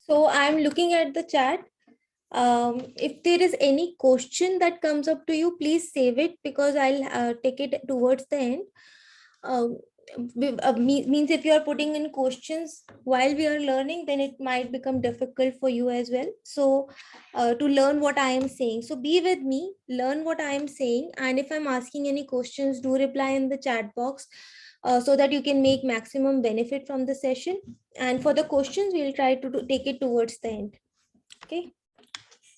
So I'm looking at the chat. If there is any question that comes up to you, please save it because I'll take it towards the end. Um, Means if you are putting in questions while we are learning, then it might become difficult for you as well. So to learn what I am saying. So be with me, learn what I am saying. And if I'm asking any questions, do reply in the chat box so that you can make maximum benefit from the session. And for the questions, we'll try to take it towards the end. Okay.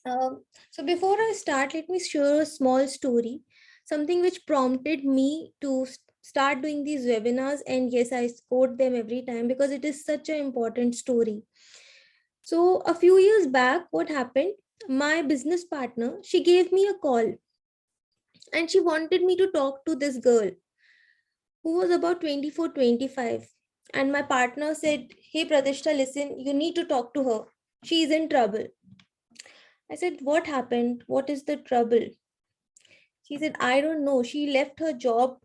So before I start, let me share a small story, something which prompted me to start doing these webinars. And yes, I quote them every time because it is such an important story. So a few years back, what happened? My business partner, she gave me a call and she wanted me to talk to this girl who was about 24, 25. And my partner said, "Hey, Pratishta, listen, you need to talk to her. She is in trouble." I said, "What happened? What is the trouble?" She said, "I don't know. She left her job.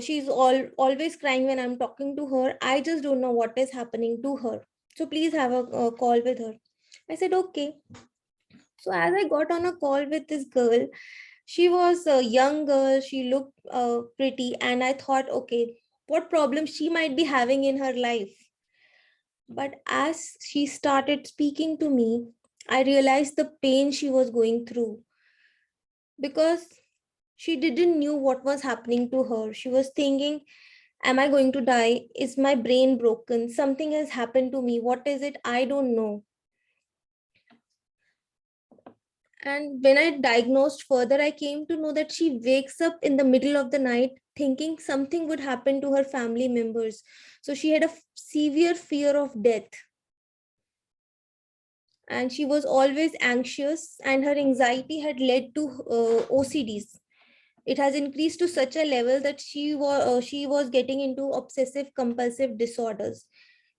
She's always crying when I'm talking to her. I just don't know what is happening to her. So please have a call with her." I said, "Okay." So as I got on a call with this girl, she was a young girl. She looked pretty. And I thought, okay, what problem she might be having in her life. But as she started speaking to me, I realized the pain she was going through because she didn't knew what was happening to her. She was thinking, am I going to die? Is my brain broken? Something has happened to me. What is it? I don't know. And when I diagnosed further, I came to know that she wakes up in the middle of the night thinking something would happen to her family members. So she had a severe fear of death. And she was always anxious, and her anxiety had led to OCDs. It has increased to such a level that she was getting into obsessive compulsive disorders.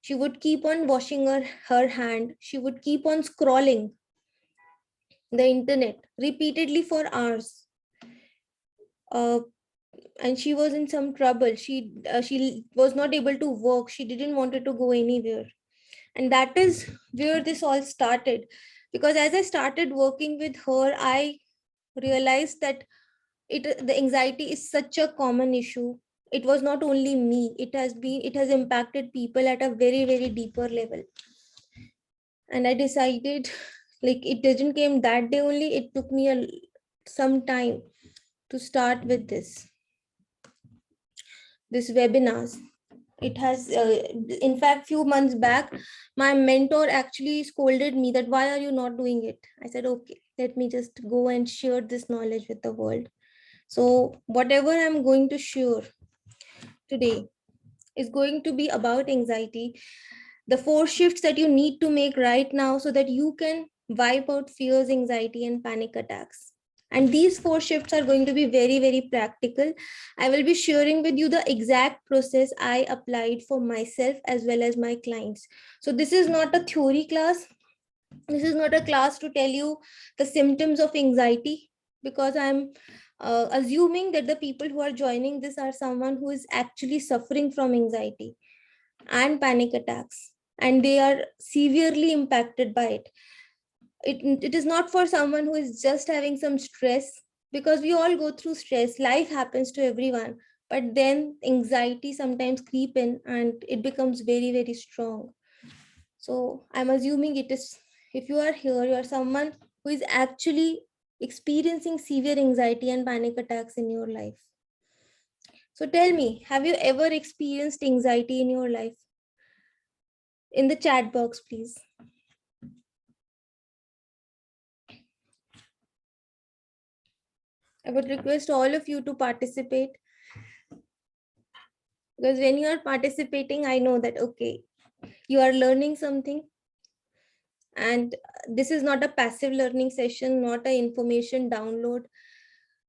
She would keep on washing her hand. She would keep on scrolling the internet repeatedly for hours. Uh, and she was in some trouble. She was not able to work. She didn't wanted to go anywhere. And that is where this all started. Because as I started working with her, I realized that the anxiety is such a common issue. It was not only me, it has impacted people at a very, very deeper level. And I decided, like, it didn't came that day only. It took me some time to start with this webinars. It has in fact, few months back, my mentor actually scolded me that why are you not doing it. I said, okay, let me just go and share this knowledge with the world. So whatever I'm going to share today is going to be about anxiety, the 4 shifts that you need to make right now so that you can wipe out fears, anxiety, and panic attacks. And these 4 shifts are going to be very, very practical. I will be sharing with you the exact process I applied for myself as well as my clients. So this is not a theory class. This is not a class to tell you the symptoms of anxiety, because I'm assuming that the people who are joining this are someone who is actually suffering from anxiety and panic attacks, and they are severely impacted by it. It is not for someone who is just having some stress, because we all go through stress. Life happens to everyone, but then anxiety sometimes creep in and it becomes very, very strong. So I'm assuming it is, if you are here, you are someone who is actually experiencing severe anxiety and panic attacks in your life. So tell me, have you ever experienced anxiety in your life? In the chat box, please. I would request all of you to participate, because when you are participating, I know that, okay, you are learning something. And this is not a passive learning session, not an information download.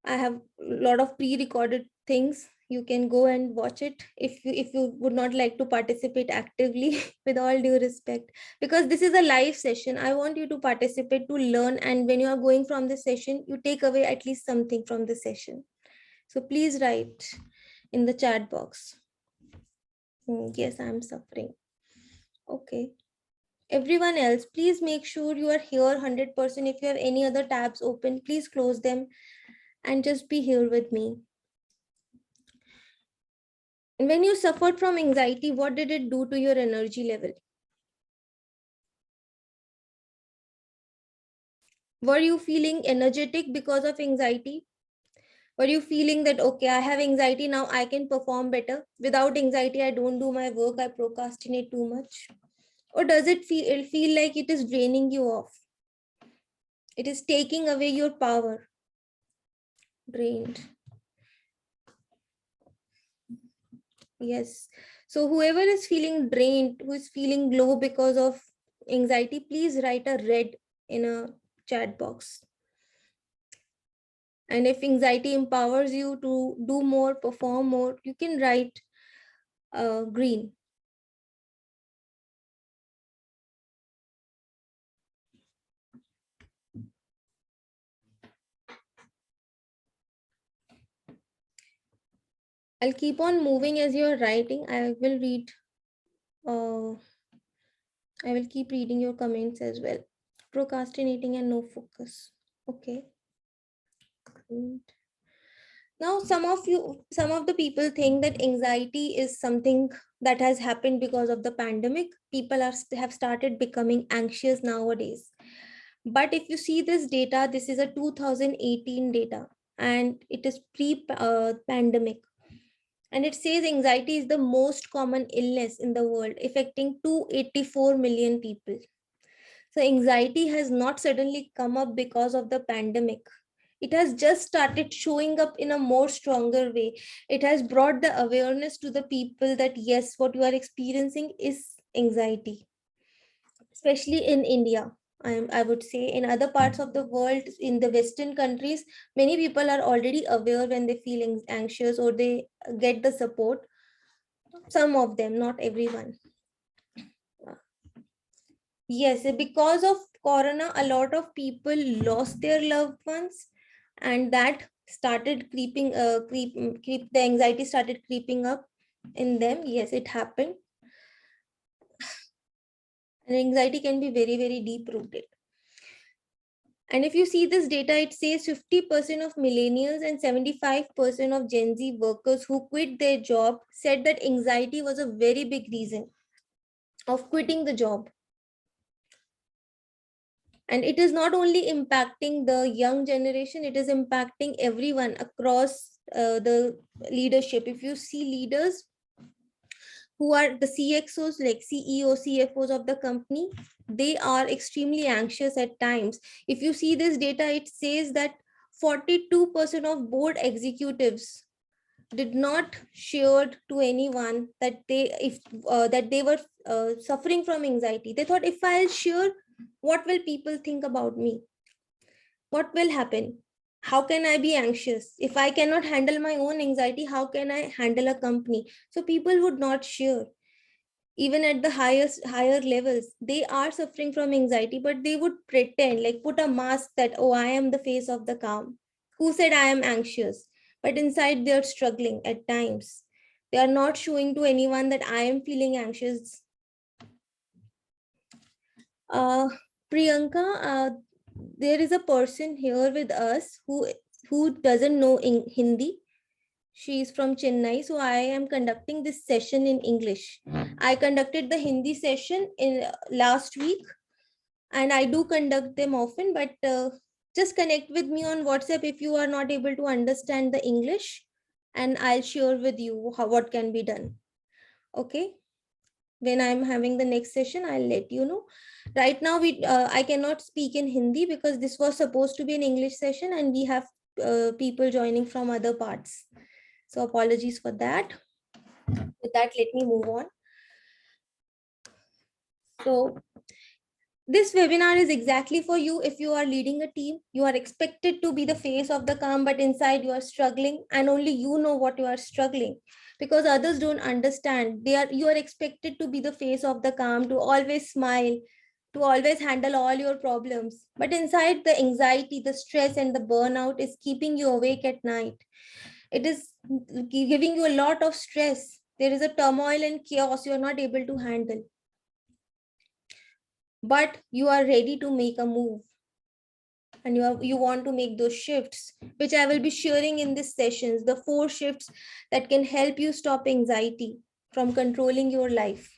I have a lot of pre-recorded things. You can go and watch it if you would not like to participate actively, with all due respect, because this is a live session. I want you to participate, to learn, and when you are going from the session, you take away at least something from the session. So please write in the chat box. Yes, I'm suffering. Okay. Everyone else, please make sure you are here 100%. If you have any other tabs open, please close them and just be here with me. And when you suffered from anxiety, what did it do to your energy level? Were you feeling energetic because of anxiety? Were you feeling that, okay, I have anxiety now, I can perform better? Without anxiety, I don't do my work, I procrastinate too much? Or does it feel like it is draining you off? It is taking away your power. Drained. Yes. So whoever is feeling drained, who is feeling low because of anxiety, please write a red in a chat box. And if anxiety empowers you to do more, perform more, you can write green. I'll keep on moving as you're writing. I will read. I will keep reading your comments as well. Procrastinating and no focus. Okay. Great. Now, some of the people think that anxiety is something that has happened because of the pandemic. People have started becoming anxious nowadays. But if you see this data, this is a 2018 data and it is pre-pandemic. And it says anxiety is the most common illness in the world, affecting 284 million people. So anxiety has not suddenly come up because of the pandemic. It has just started showing up in a more stronger way. It has brought the awareness to the people that yes, what you are experiencing is anxiety, especially in India. I would say in other parts of the world, in the Western countries, many people are already aware when they feel anxious or they get the support. Some of them, not everyone. Yes, because of Corona, a lot of people lost their loved ones, and that started the anxiety started creeping up in them. Yes, it happened. And anxiety can be very, very deep rooted. And if you see this data, it says 50% of millennials and 75% of Gen Z workers who quit their job said that anxiety was a very big reason of quitting the job. And it is not only impacting the young generation, it is impacting everyone across the leadership. If you see leaders who are the CXOs, like CEO, CFOs of the company, they are extremely anxious at times. If you see this data, it says that 42% of board executives did not share to anyone that they were suffering from anxiety. They thought, if I'll share, what will people think about me? What will happen? How can I be anxious? If I cannot handle my own anxiety, how can I handle a company? So people would not share. Even at the higher levels, they are suffering from anxiety, but they would pretend, like put a mask that, oh, I am the face of the calm. Who said I am anxious? But inside they're struggling at times. They are not showing to anyone that I am feeling anxious. uh Priyanka, there is a person here with us who doesn't know Hindi. She is from Chennai, so I am conducting this session in English. I conducted the Hindi session in last week, and I do conduct them often, but just connect with me on WhatsApp if you are not able to understand the English, and I'll share with you what can be done. Okay? When I'm having the next session, I'll let you know. Right now, I cannot speak in Hindi because this was supposed to be an English session, and we have people joining from other parts. So apologies for that. With that, let me move on. So this webinar is exactly for you. If you are leading a team, you are expected to be the face of the calm, but inside you are struggling, and only you know what you are struggling, because others don't understand. You are expected to be the face of the calm, to always smile, to always handle all your problems. But inside, the anxiety, the stress, and the burnout is keeping you awake at night. It is giving you a lot of stress. There is a turmoil and chaos you are not able to handle. but you are ready to make a move, and you want to make those shifts, which I will be sharing in this sessions, the 4 shifts that can help you stop anxiety from controlling your life.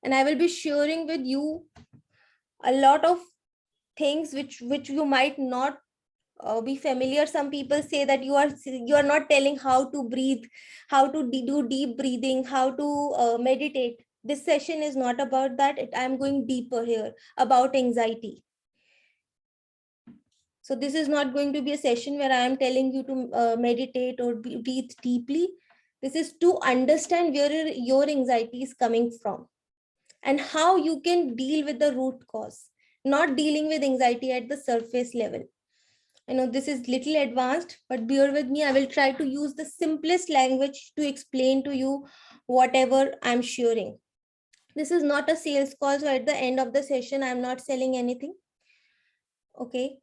And I will be sharing with you a lot of things which you might not be familiar. Some people say that you are not telling how to breathe, how to do deep breathing, how to meditate. This session is not about that. I'm going deeper here about anxiety. So this is not going to be a session where I am telling you to meditate or breathe deeply. This is to understand where your anxiety is coming from and how you can deal with the root cause, not dealing with anxiety at the surface level. I know this is little advanced, but bear with me. I will try to use the simplest language to explain to you whatever I'm sharing. This is not a sales call, so at the end of the session, I'm not selling anything. Okay.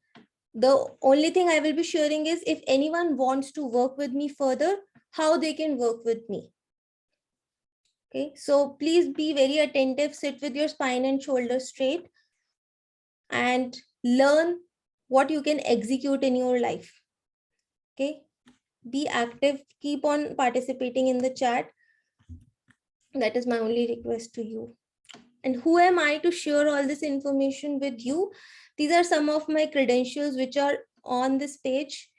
The only thing I will be sharing is if anyone wants to work with me further, how they can work with me. Okay. So please be very attentive, sit with your spine and shoulders straight, and learn what you can execute in your life. Okay. Be active, keep on participating in the chat. That is my only request to you. And who am I to share all this information with you? These are some of my credentials which are on this page.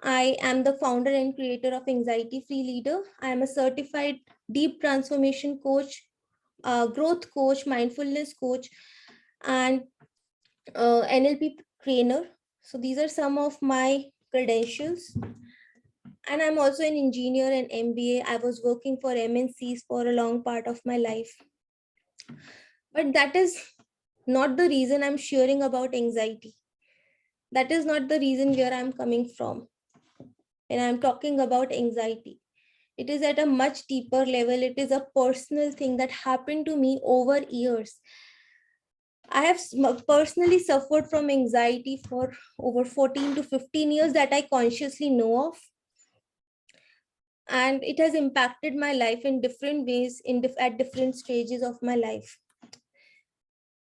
I am the founder and creator of Anxiety Free Leader. I am a certified deep transformation coach, growth coach, mindfulness coach, and NLP trainer. So these are some of my credentials. And I'm also an engineer and MBA. I was working for MNCs for a long part of my life. But that is not the reason I'm sharing about anxiety. That is not the reason where I'm coming from. And I'm talking about anxiety. It is at a much deeper level. It is a personal thing that happened to me over years. I have personally suffered from anxiety for over 14 to 15 years that I consciously know of. And it has impacted my life in different ways at different stages of my life.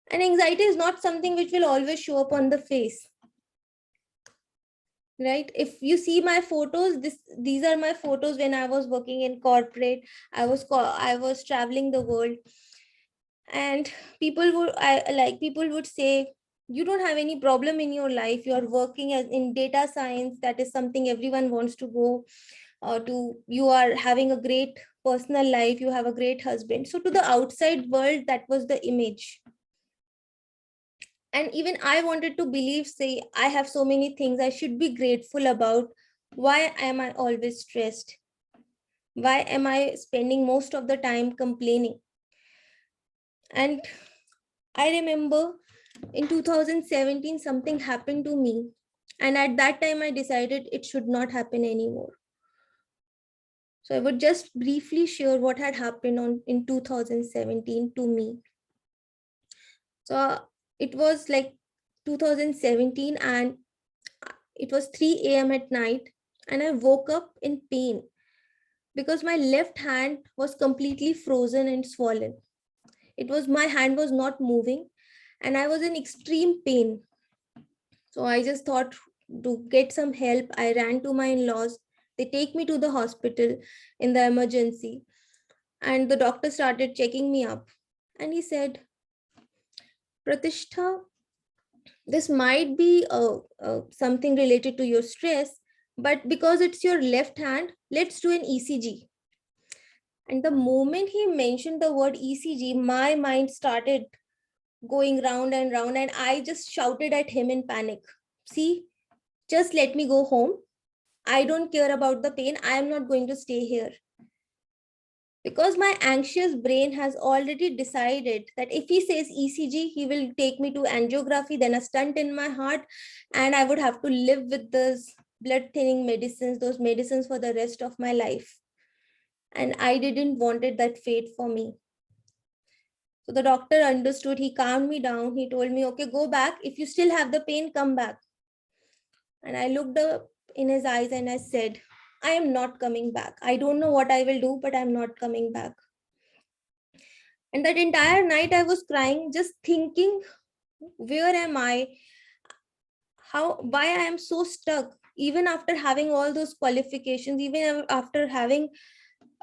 And anxiety is not something which will always show up on the face. Right? If you see my photos, these are my photos when I was working in corporate. I was traveling the world, and people would say, you don't have any problem in your life. You are working in data science. That is something everyone wants to go to. You are having a great personal life. You have a great husband. So to the outside world, that was the image. And even I wanted to believe, say, I have so many things I should be grateful about. Why am I always stressed? Why am I spending most of the time complaining? And I remember in 2017, something happened to me. And at that time, I decided it should not happen anymore. So I would just briefly share what had happened in 2017 to me. So it was like 2017, and it was 3 a.m. at night, and I woke up in pain because my left hand was completely frozen and swollen. My hand was not moving, and I was in extreme pain. So I just thought to get some help. I ran to my in-laws. They take me to the hospital in the emergency, and the doctor started checking me up. And he said, Pratishtha, this might be something related to your stress, but because it's your left hand, let's do an ECG. And the moment he mentioned the word ECG, my mind started going round and round, and I just shouted at him in panic. See, just let me go home. I don't care about the pain. I am not going to stay here. Because my anxious brain has already decided that if he says ECG, he will take me to angiography, then a stent in my heart, and I would have to live with those blood thinning medicines, those medicines for the rest of my life. And I didn't wanted that fate for me. So the doctor understood. He calmed me down. He told me, okay, go back. If you still have the pain, come back. And I looked up in his eyes and I said, I am not coming back. I don't know what I will do, but I'm not coming back. And that entire night I was crying, just thinking, where am I? Why I am so stuck? Even after having all those qualifications, even after having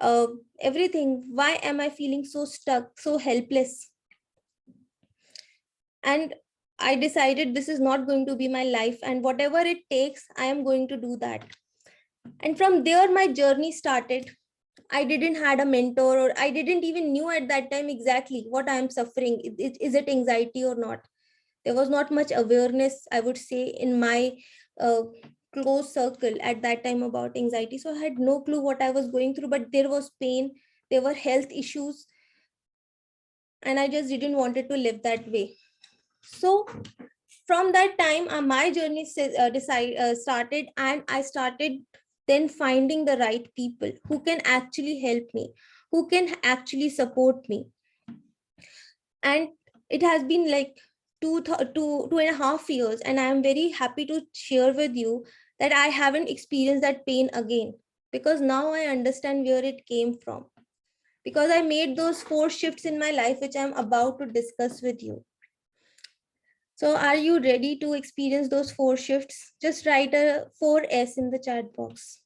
uh, everything, why am I feeling so stuck, so helpless? And I decided this is not going to be my life, and whatever it takes, I am going to do that. And from there my journey started. I didn't had a mentor, or I didn't even knew at that time exactly what I am suffering. Is it anxiety or not? There was not much awareness, I would say, in my uh, close circle at that time about anxiety. So I had no clue what I was going through, but there was pain, there were health issues, and I just didn't wanted to live that way. So from that time, my journey started, and I started then finding the right people who can actually help me, who can actually support me. And it has been like 2.5 years, and I am very happy to share with you that I haven't experienced that pain again, because now I understand where it came from, because I made those 4 shifts in my life, which I'm about to discuss with you. So are you ready to experience those 4 shifts? Just write a 4S in the chat box.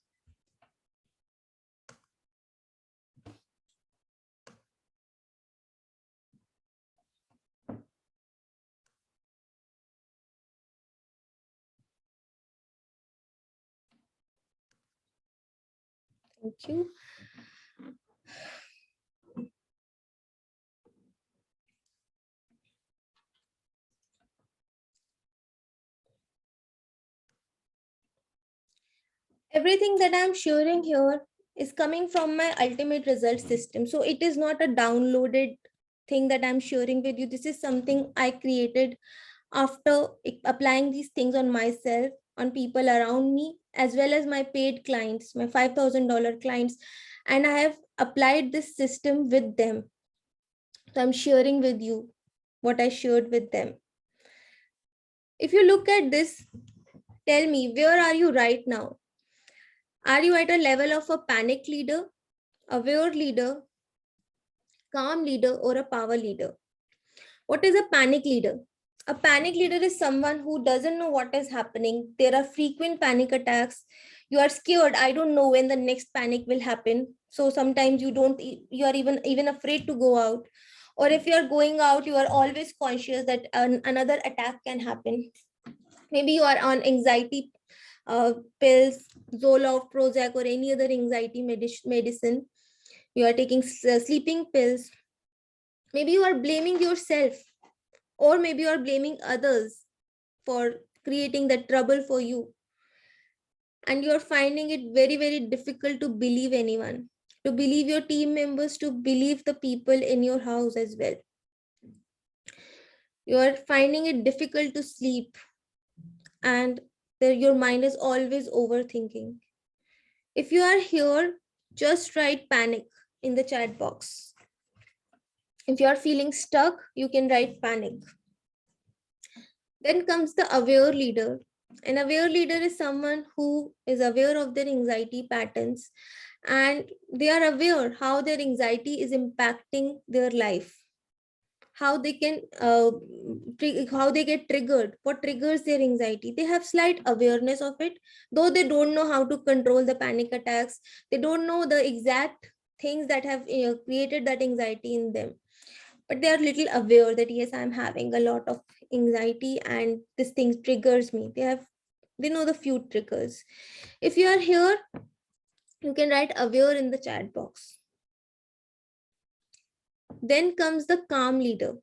Thank you. Everything that I'm sharing here is coming from my ultimate result system. So it is not a downloaded thing that I'm sharing with you. This is something I created after applying these things on myself, on people around me, as well as my paid clients, my $5,000 clients. And I have applied this system with them. So I'm sharing with you what I shared with them. If you look at this, tell me, where are you right now? Are you at a level of a panic leader, aware leader, calm leader, or a power leader? What is a panic leader? A panic leader is someone who doesn't know what is happening. There are frequent panic attacks. You are scared. I don't know when the next panic will happen. So sometimes you are even afraid to go out. Or if you are going out, you are always conscious that another attack can happen. Maybe you are on anxiety pills, Zoloft, Prozac, or any other anxiety medicine. You are taking sleeping pills. Maybe you are blaming yourself, or maybe you are blaming others for creating that trouble for you. And you are finding it very, very difficult to believe anyone, to believe your team members, to believe the people in your house as well. You are finding it difficult to sleep, and your mind is always overthinking. If you are here, just write panic in the chat box. If you are feeling stuck, you can write panic. Then comes the aware leader. An aware leader is someone who is aware of their anxiety patterns, and they are aware how their anxiety is impacting their life, how they can how they get triggered, what triggers their anxiety. They have slight awareness of it, though they don't know how to control the panic attacks. They don't know the exact things that have created that anxiety in them, but they are little aware that yes, I'm having a lot of anxiety and this thing triggers me. They know the few triggers. If you are here, you can write aware in the chat box. Then comes the calm leader.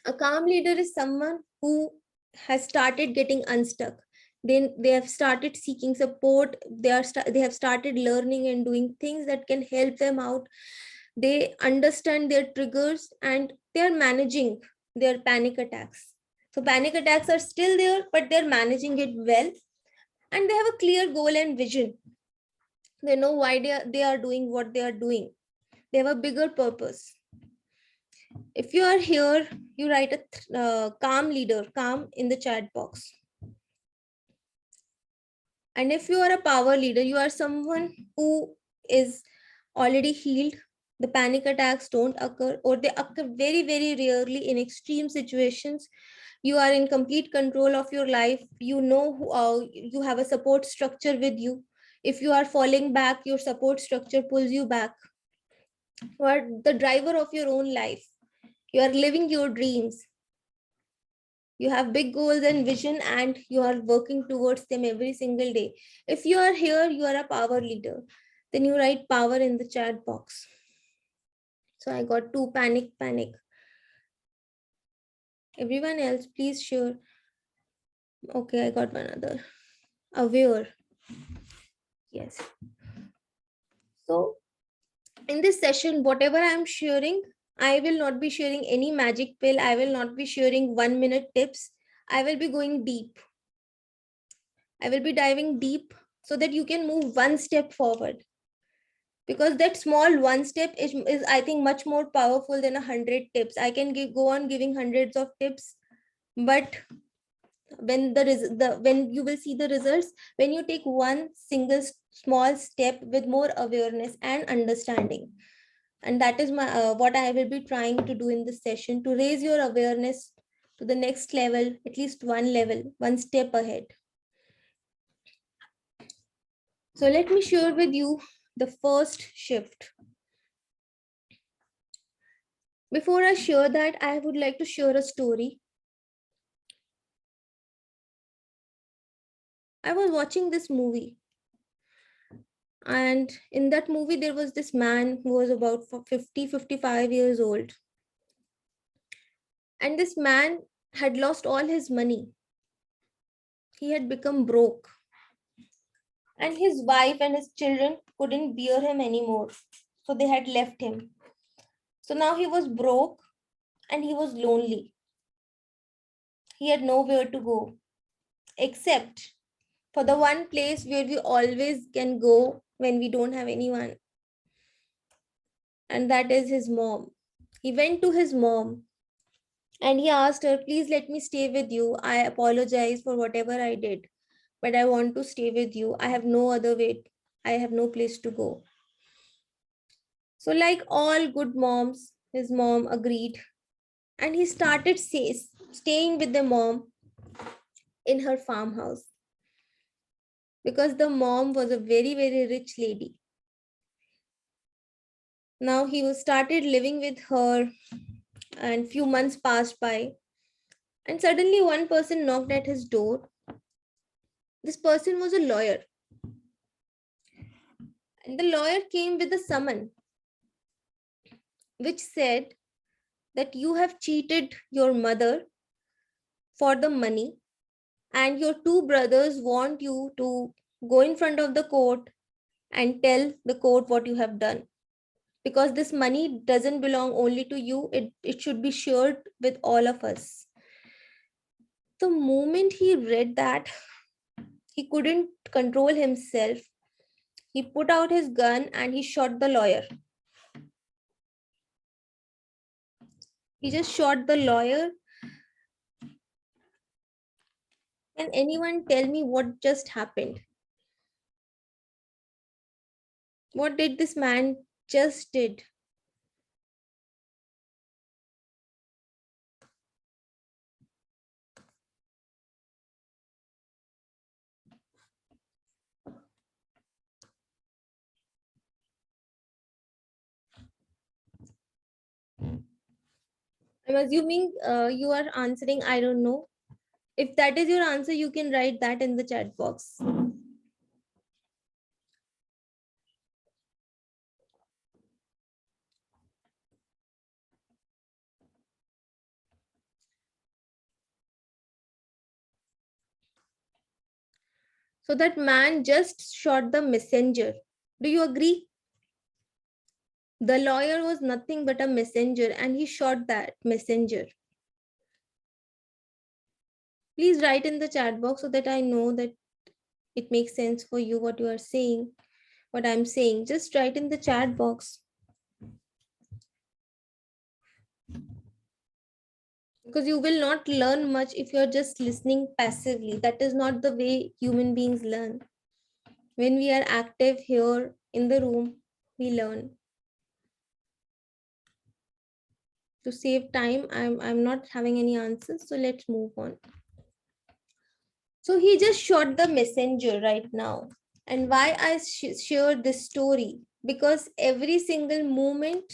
A calm leader is someone who has started getting unstuck. Then they have started seeking support. They have started learning and doing things that can help them out. They understand their triggers, and they are managing their panic attacks. So panic attacks are still there, but they're managing it well, and they have a clear goal and vision. They know why they are doing what they are doing. They have a bigger purpose. If you are here, you write a calm leader, calm in the chat box. And if you are a power leader, you are someone who is already healed. The panic attacks don't occur, or they occur very, very rarely in extreme situations. You are in complete control of your life. You know, you have a support structure with you. If you are falling back, your support structure pulls you back. You are the driver of your own life. You are living your dreams. You have big goals and vision, and you are working towards them every single day. If you are here, you are a power leader. Then you write power in the chat box. So I got two panic. Everyone else, please share. Okay, I got one other. Aware. Yes. So in this session, whatever I'm sharing, I will not be sharing any magic pill. I will not be sharing 1 minute tips. I will be going deep. I will be diving deep so that you can move one step forward. Because that small one step is I think much more powerful than 100 tips. I can go on giving hundreds of tips, but when you will see the results when you take one single small step with more awareness and understanding. And that is my what I will be trying to do in this session, to raise your awareness to the next level, at least one level, one step ahead. So let me share with you the first shift. Before I share that, I would like to share a story. I was watching this movie, and in that movie there was this man who was about 55 years old, and this man had lost all his money. He had become broke, and his wife and his children couldn't bear him anymore, so they had left him. So now he was broke and he was lonely. He had nowhere to go except for the one place where we always can go when we don't have anyone, and that is his mom. He went to his mom and he asked her, please let me stay with you. I apologize for whatever I did, but I want to stay with you. I have no other way. I have no place to go. So, like all good moms, his mom agreed, and he started staying with the mom in her farmhouse, because the mom was a very, very rich lady. Now he was started living with her, and few months passed by, and suddenly one person knocked at his door. This person was a lawyer, and the lawyer came with a summons which said that you have cheated your mother for the money, and your two brothers want you to go in front of the court and tell the court what you have done, because this money doesn't belong only to you. It should be shared with all of us. The moment he read that, he couldn't control himself. He put out his gun and he shot the lawyer. He just shot the lawyer. Can anyone tell me what just happened? What did this man just did? I'm assuming you are answering, I don't know. If that is your answer, you can write that in the chat box. So that man just shot the messenger. Do you agree? The lawyer was nothing but a messenger, and he shot that messenger. Please write in the chat box so that I know that it makes sense for you what you are saying, what I'm saying. Just write in the chat box. Because you will not learn much if you're just listening passively. That is not the way human beings learn. When we are active here in the room, we learn. To save time, I'm not having any answers, so let's move on. So he just shot the messenger right now. And why I share this story? Because every single moment,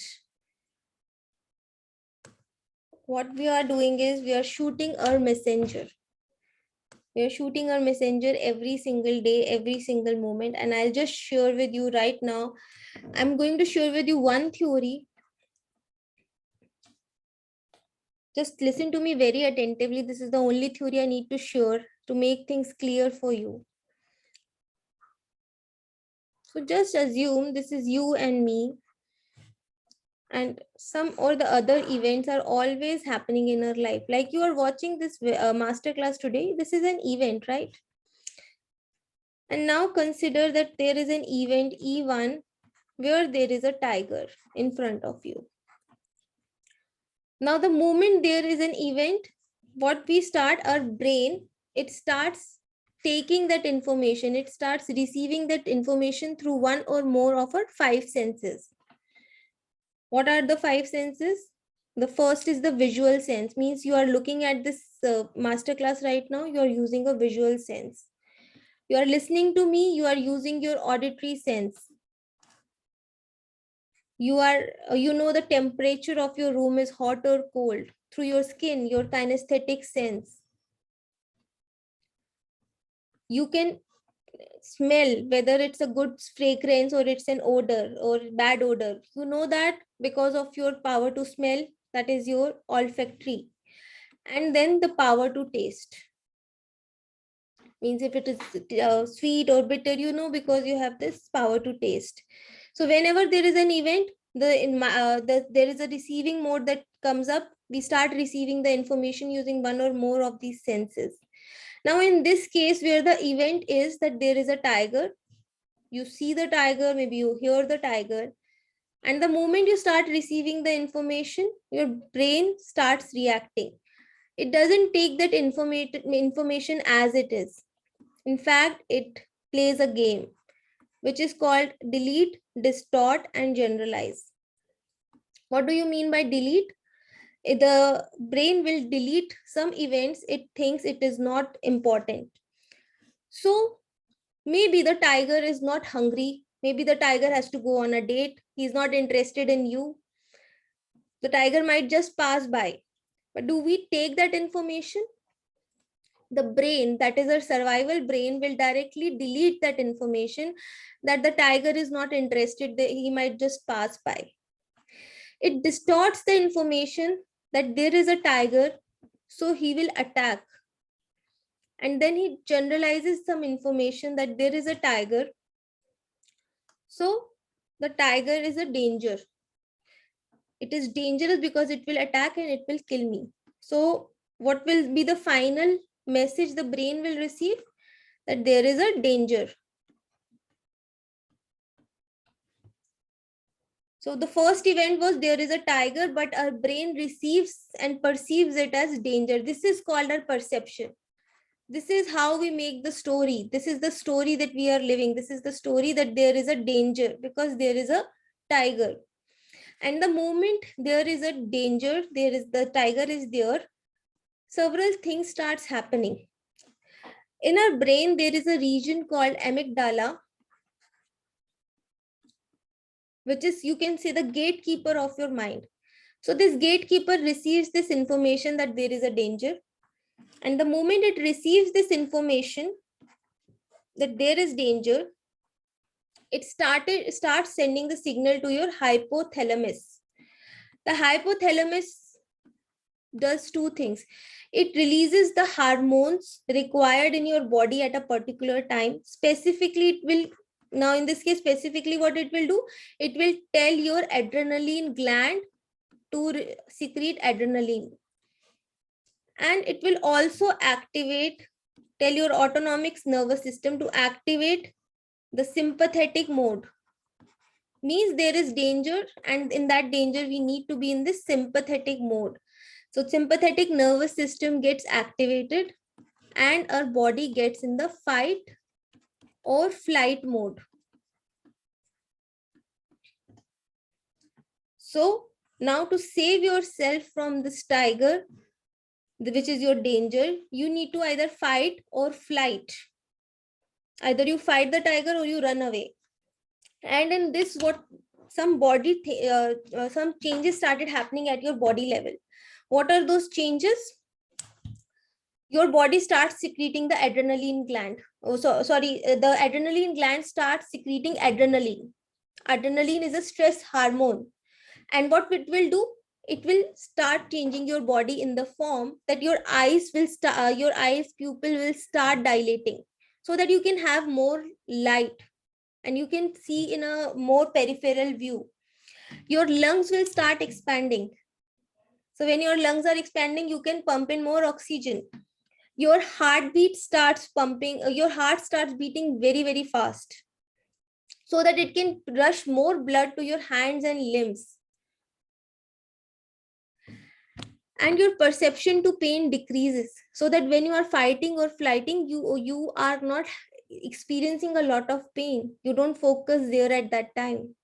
what we are doing is we are shooting our messenger. We are shooting our messenger every single day, every single moment. And I'll just share with you right now. I'm going to share with you one theory. Just listen to me very attentively. This is the only theory I need to share to make things clear for you. So just assume this is you and me, and some or the other events are always happening in our life. Like you are watching this masterclass today. This is an event, right? And now consider that there is an event E1 where there is a tiger in front of you. Now, the moment there is an event, what we start, our brain, it starts taking that information, it starts receiving that information through one or more of our five senses. What are the five senses? The first is the visual sense, means you are looking at this masterclass right now, you are using a visual sense. You are listening to me, you are using your auditory sense. You are, you know the temperature of your room is hot or cold through your skin, your kinesthetic sense. You can smell whether it's a good fragrance or it's an odor or bad odor. You know that because of your power to smell, that is your olfactory. And then the power to taste, means if it is sweet or bitter, you know, because you have this power to taste. So whenever there is an event, there is a receiving mode that comes up. We start receiving the information using one or more of these senses. Now in this case, where the event is that there is a tiger, you see the tiger, maybe you hear the tiger, and the moment you start receiving the information, your brain starts reacting. It doesn't take that information as it is. In fact, it plays a game which is called delete, distort, and generalize. What do you mean by delete? The brain will delete some events it thinks it is not important. So maybe the tiger is not hungry. Maybe the tiger has to go on a date. He's not interested in you. The tiger might just pass by. But do we take that information? The brain, that is our survival brain, will directly delete that information that the tiger is not interested, that he might just pass by. It distorts the information that there is a tiger, so he will attack. And then he generalizes some information that there is a tiger, so the tiger is a danger. It is dangerous because it will attack and it will kill me. So what will be the final message the brain will receive? That there is a danger. So the first event was there is a tiger, but our brain receives and perceives it as danger. This is called our perception. This is how we make the story. This is the story that we are living. This is the story that there is a danger because there is a tiger. And the moment there is a danger, there is the tiger is there, several things starts happening. In our brain, there is a region called amygdala, which is, you can say, the gatekeeper of your mind. So this gatekeeper receives this information that there is a danger. And the moment it receives this information that there is danger, it starts sending the signal to your hypothalamus. The hypothalamus does two things. It releases the hormones required in your body at a particular time. Specifically, it will, now in this case, specifically what it will do, it will tell your adrenaline gland to secrete adrenaline. And it will also tell your autonomic nervous system to activate the sympathetic mode. Means there is danger, and in that danger, we need to be in this sympathetic mode. So sympathetic nervous system gets activated and our body gets in the fight or flight mode. So Now to save yourself from this tiger, which is your danger, you need to either fight or flight. Either you fight the tiger or you run away. And in this, what some changes started happening at your body level. What are those changes? Your body starts secreting the adrenaline gland. The adrenaline gland starts secreting adrenaline. Adrenaline is a stress hormone. And what it will do, it will start changing your body in the form that your your eyes pupil will start dilating, so that you can have more light and you can see in a more peripheral view. Your lungs will start expanding. So when your lungs are expanding, you can pump in more oxygen. Your heartbeat starts pumping, your heart starts beating very, very fast, so that it can rush more blood to your hands and limbs. And your perception to pain decreases, so that when you are fighting or flighting, you are not experiencing a lot of pain. You don't focus there at that time.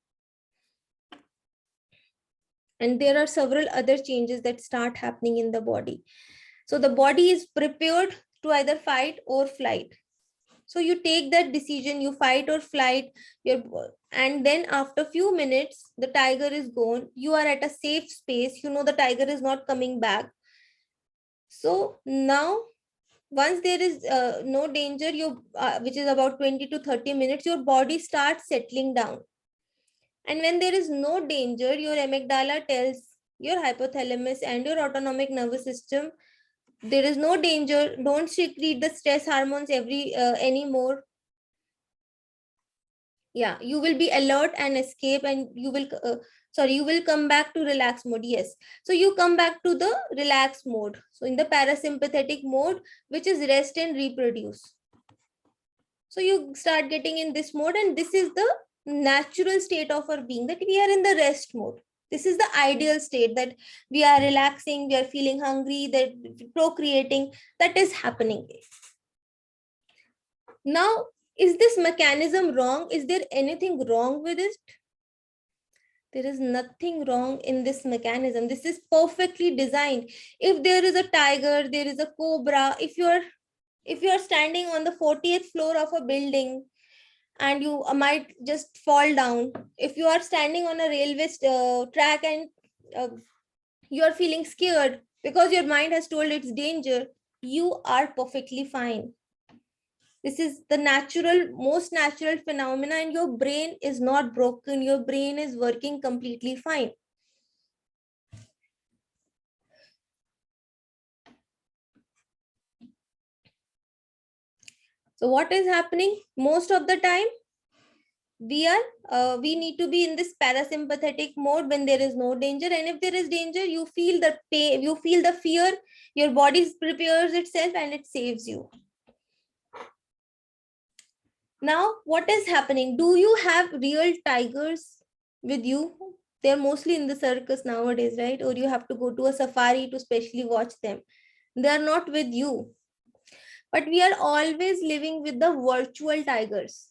And there are several other changes that start happening in the body. So the body is prepared to either fight or flight. So you take that decision, you fight or flight, and then after few minutes, the tiger is gone. You are at a safe space. You know the tiger is not coming back. So now, once there is no danger, which is about 20 to 30 minutes, your body starts settling down. And when there is no danger, your amygdala tells your hypothalamus and your autonomic nervous system, there is no danger, don't secrete the stress hormones anymore. Yeah, you will be alert and escape, and you will come back to relax mode. Yes, so you come back to the relax mode, so in the parasympathetic mode, which is rest and reproduce. So you start getting in this mode, and this is the natural state of our being, that we are in the rest mode. This is the ideal state, that we are relaxing, we are feeling hungry, that procreating, that is happening. Now, is this mechanism wrong? Is there anything wrong with it? There is nothing wrong in this mechanism. This is perfectly designed. If there is a tiger, there is a cobra. If you are standing on the 40th floor of a building and you might just fall down, if you are standing on a railway track and you are feeling scared because your mind has told it's danger, you are perfectly fine. This is the most natural phenomena, and your brain is not broken. Your brain is working completely fine. So what is happening most of the time? We need to be in this parasympathetic mode when there is no danger, and if there is danger, you feel the pain, you feel the fear, your body prepares itself and it saves you. Now, what is happening? Do you have real tigers with you? They're mostly in the circus nowadays, right? Or you have to go to a safari to specially watch them. They're not with you. But we are always living with the virtual tigers.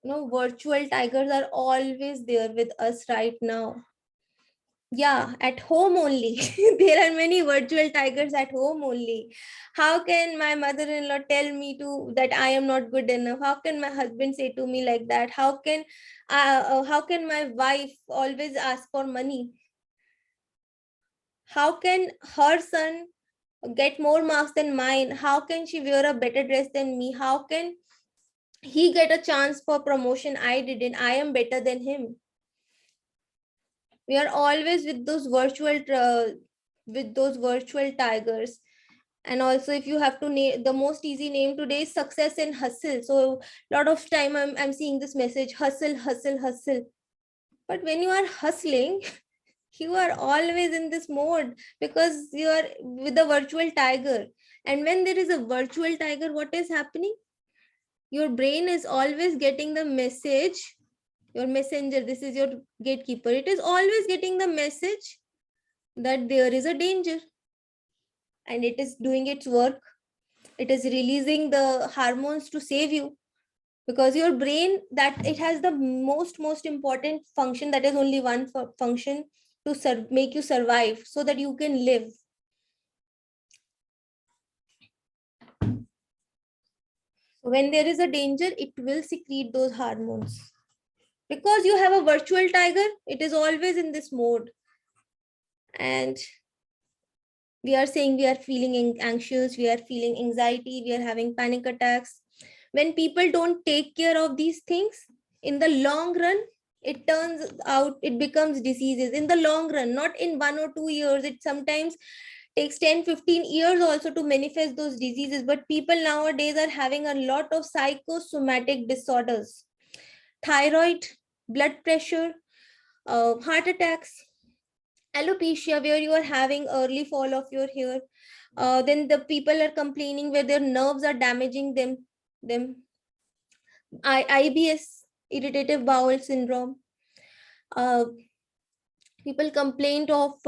Virtual tigers are always there with us right now. Yeah, at home only. There are many virtual tigers at home only. How can my mother-in-law tell me to that I am not good enough? How can my husband say to me like that? How can my wife always ask for money? How can her son get more marks than mine? How can she wear a better dress than me? How can he get a chance for promotion? I didn't. I am better than him. We are always with those virtual tigers. And also, if you have to name, the most easy name today is success and hustle. So a lot of time I'm seeing this message, hustle, hustle, hustle. But when you are hustling, you are always in this mode because you are with a virtual tiger. And when there is a virtual tiger, what is happening? Your brain is always getting the message, your messenger, this is your gatekeeper, it is always getting the message that there is a danger, and it is doing its work. It is releasing the hormones to save you, because your brain, that it has the most important function, that is only one function, to make you survive so that you can live. When there is a danger, it will secrete those hormones. Because you have a virtual tiger, it is always in this mode. And we are saying we are feeling anxious, we are feeling anxiety, we are having panic attacks. When people don't take care of these things, in the long run, it turns out it becomes diseases in the long run, not in 1 or 2 years. It sometimes takes 10-15 years also to manifest those diseases. But people nowadays are having a lot of psychosomatic disorders: thyroid, blood pressure, heart attacks, alopecia, where you are having early fall of your hair. Then the people are complaining where their nerves are damaging them. IBS, irritative bowel syndrome. uh, People complained of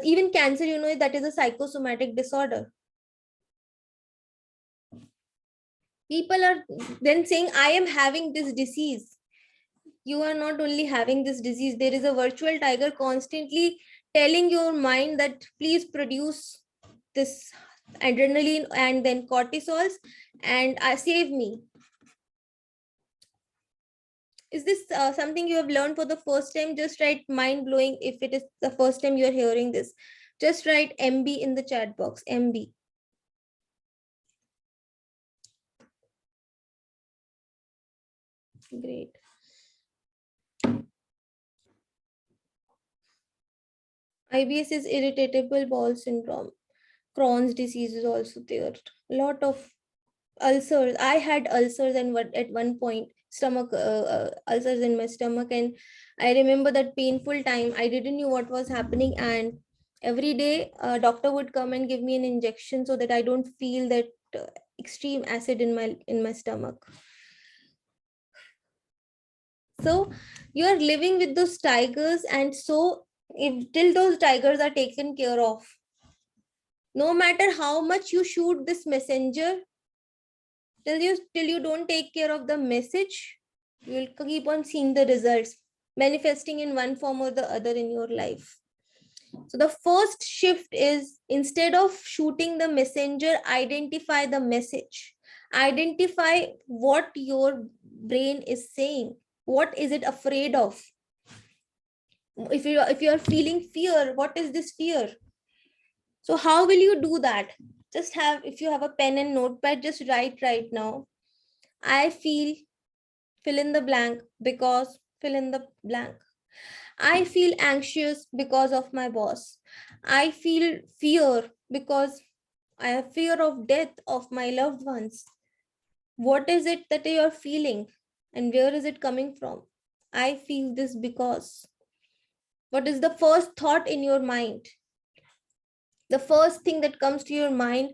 even cancer, that is a psychosomatic disorder. People are then saying, I am having this disease. You are not only having this disease, there is a virtual tiger constantly telling your mind that please produce this adrenaline and then cortisols and save me. Is this something you have learned for the first time? Just write mind blowing if it is the first time you are hearing this. Just write MB in the chat box. MB. Great. IBS is irritable bowel syndrome. Crohn's disease is also there. A lot of ulcers. I had ulcers and at one point stomach ulcers in my stomach, and I remember that painful time. I didn't know what was happening, and every day a doctor would come and give me an injection so that I don't feel that extreme acid in my stomach. So you are living with those tigers, and so if till those tigers are taken care of, no matter how much you shoot this messenger, till you don't take care of the message, you will keep on seeing the results manifesting in one form or the other in your life. So the first shift is, instead of shooting the messenger, identify the message. Identify what your brain is saying. What is it afraid of? If you are feeling fear, what is this fear? So how will you do that? Just have, if you have a pen and notepad, just write right now. I feel, fill in the blank, because, fill in the blank. I feel anxious because of my boss. I feel fear because I have fear of death of my loved ones. What is it that you are feeling and where is it coming from? I feel this because. What is the first thought in your mind? The first thing that comes to your mind,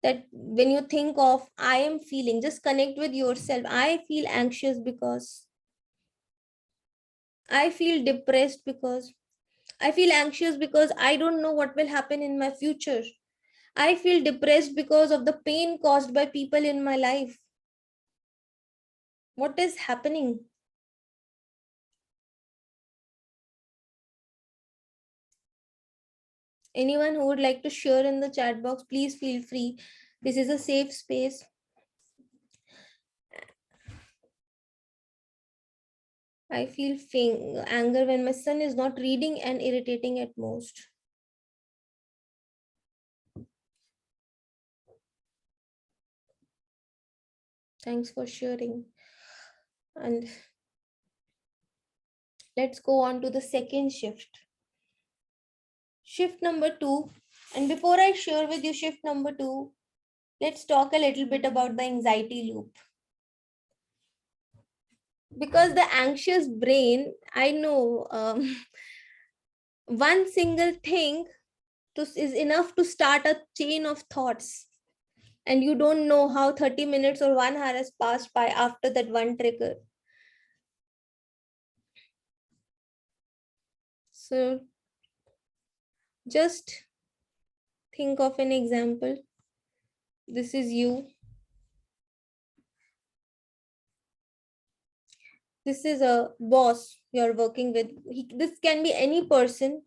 that when you think of I am feeling, just connect with yourself. I feel anxious because. I feel depressed because. I feel anxious because I don't know what will happen in my future. I feel depressed because of the pain caused by people in my life. What is happening? Anyone who would like to share in the chat box, please feel free. This is a safe space. I feel anger when my son is not reading and irritating at most. Thanks for sharing. And let's go on to the second shift. Shift number 2. And before I share with you shift number 2, let's talk a little bit about the anxiety loop. Because the anxious brain, I know one single thing is enough to start a chain of thoughts. And you don't know how 30 minutes or 1 hour has passed by after that one trigger. So just think of an example. This is you. This is a boss you're working with. This can be any person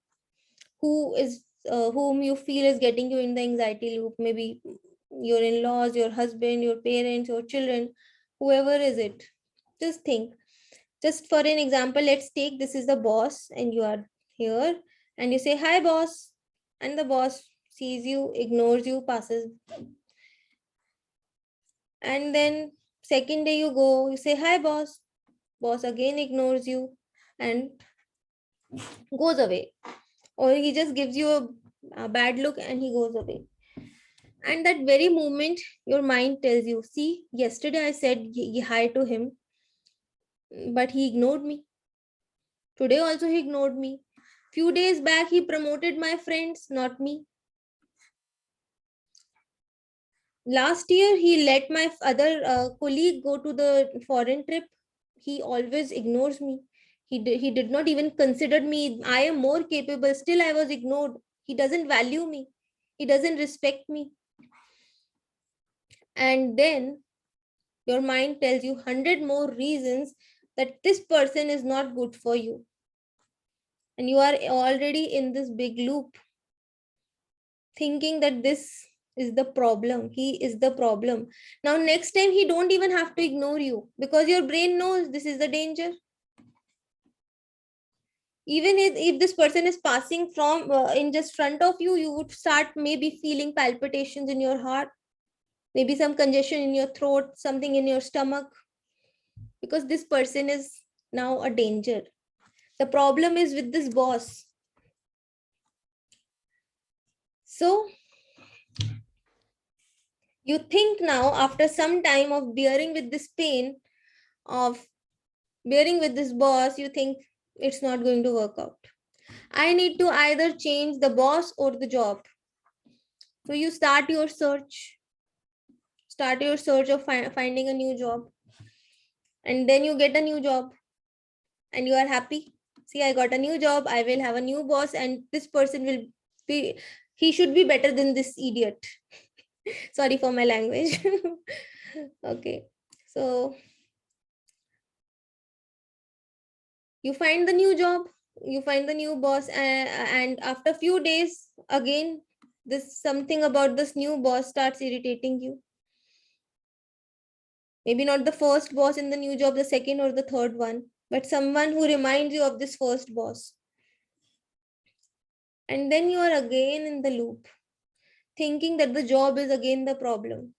who is whom you feel is getting you in the anxiety loop. Maybe your in-laws, your husband, your parents, your children, whoever is it. Just think. Just for an example, let's take this is the boss and you are here and you say, "Hi, boss." And the boss sees you, ignores you, passes. And then second day you go, you say, "Hi, boss." Boss again ignores you and goes away. Or he just gives you a bad look and he goes away. And that very moment, your mind tells you, "See, yesterday I said hi to him, but he ignored me. Today also he ignored me. Few days back, he promoted my friends, not me. Last year, he let my other colleague go to the foreign trip. He always ignores me. He did not even consider me. I am more capable. Still, I was ignored. He doesn't value me. He doesn't respect me." And then your mind tells you 100 more reasons that this person is not good for you. And you are already in this big loop, thinking that this is the problem. He is the problem. Now, next time, he don't even have to ignore you because your brain knows this is the danger. Even if this person is passing from in just front of you, you would start maybe feeling palpitations in your heart, maybe some congestion in your throat, something in your stomach, because this person is now a danger. The problem is with this boss. So you think now, after some time of bearing with this pain, of bearing with this boss, you think it's not going to work out. I need to either change the boss or the job. So you start your search of finding a new job. And then you get a new job and you are happy. See, I got a new job. I will have a new boss and this person will be, he should be better than this idiot. Sorry for my language. Okay. So you find the new job, you find the new boss, and after few days, again, this something about this new boss starts irritating you. Maybe not the first boss in the new job, the second or the third one, but someone who reminds you of this first boss. And then you are again in the loop, thinking that the job is again the problem.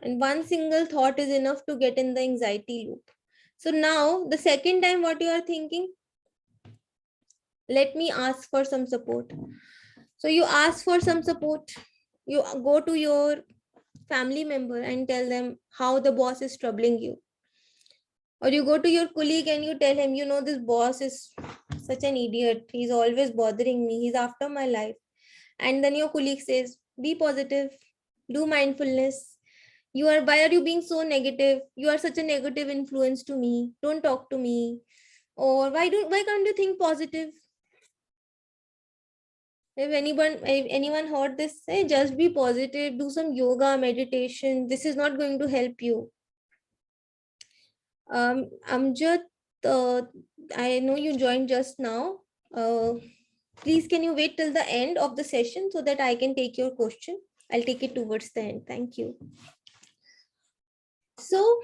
And one single thought is enough to get in the anxiety loop. So now, the second time, what you are thinking, let me ask for some support. So you ask for some support. You go to your family member and tell them how the boss is troubling you. Or you go to your colleague and you tell him, this boss is such an idiot. He's always bothering me. He's after my life. And then your colleague says, be positive, do mindfulness. Why are you being so negative? You are such a negative influence to me. Don't talk to me. Or why can't you think positive? If anyone heard this, say just be positive, do some yoga, meditation. This is not going to help you. Amjad, I know you joined just now. Please, can you wait till the end of the session so that I can take your question? I'll take it towards the end. Thank you. So,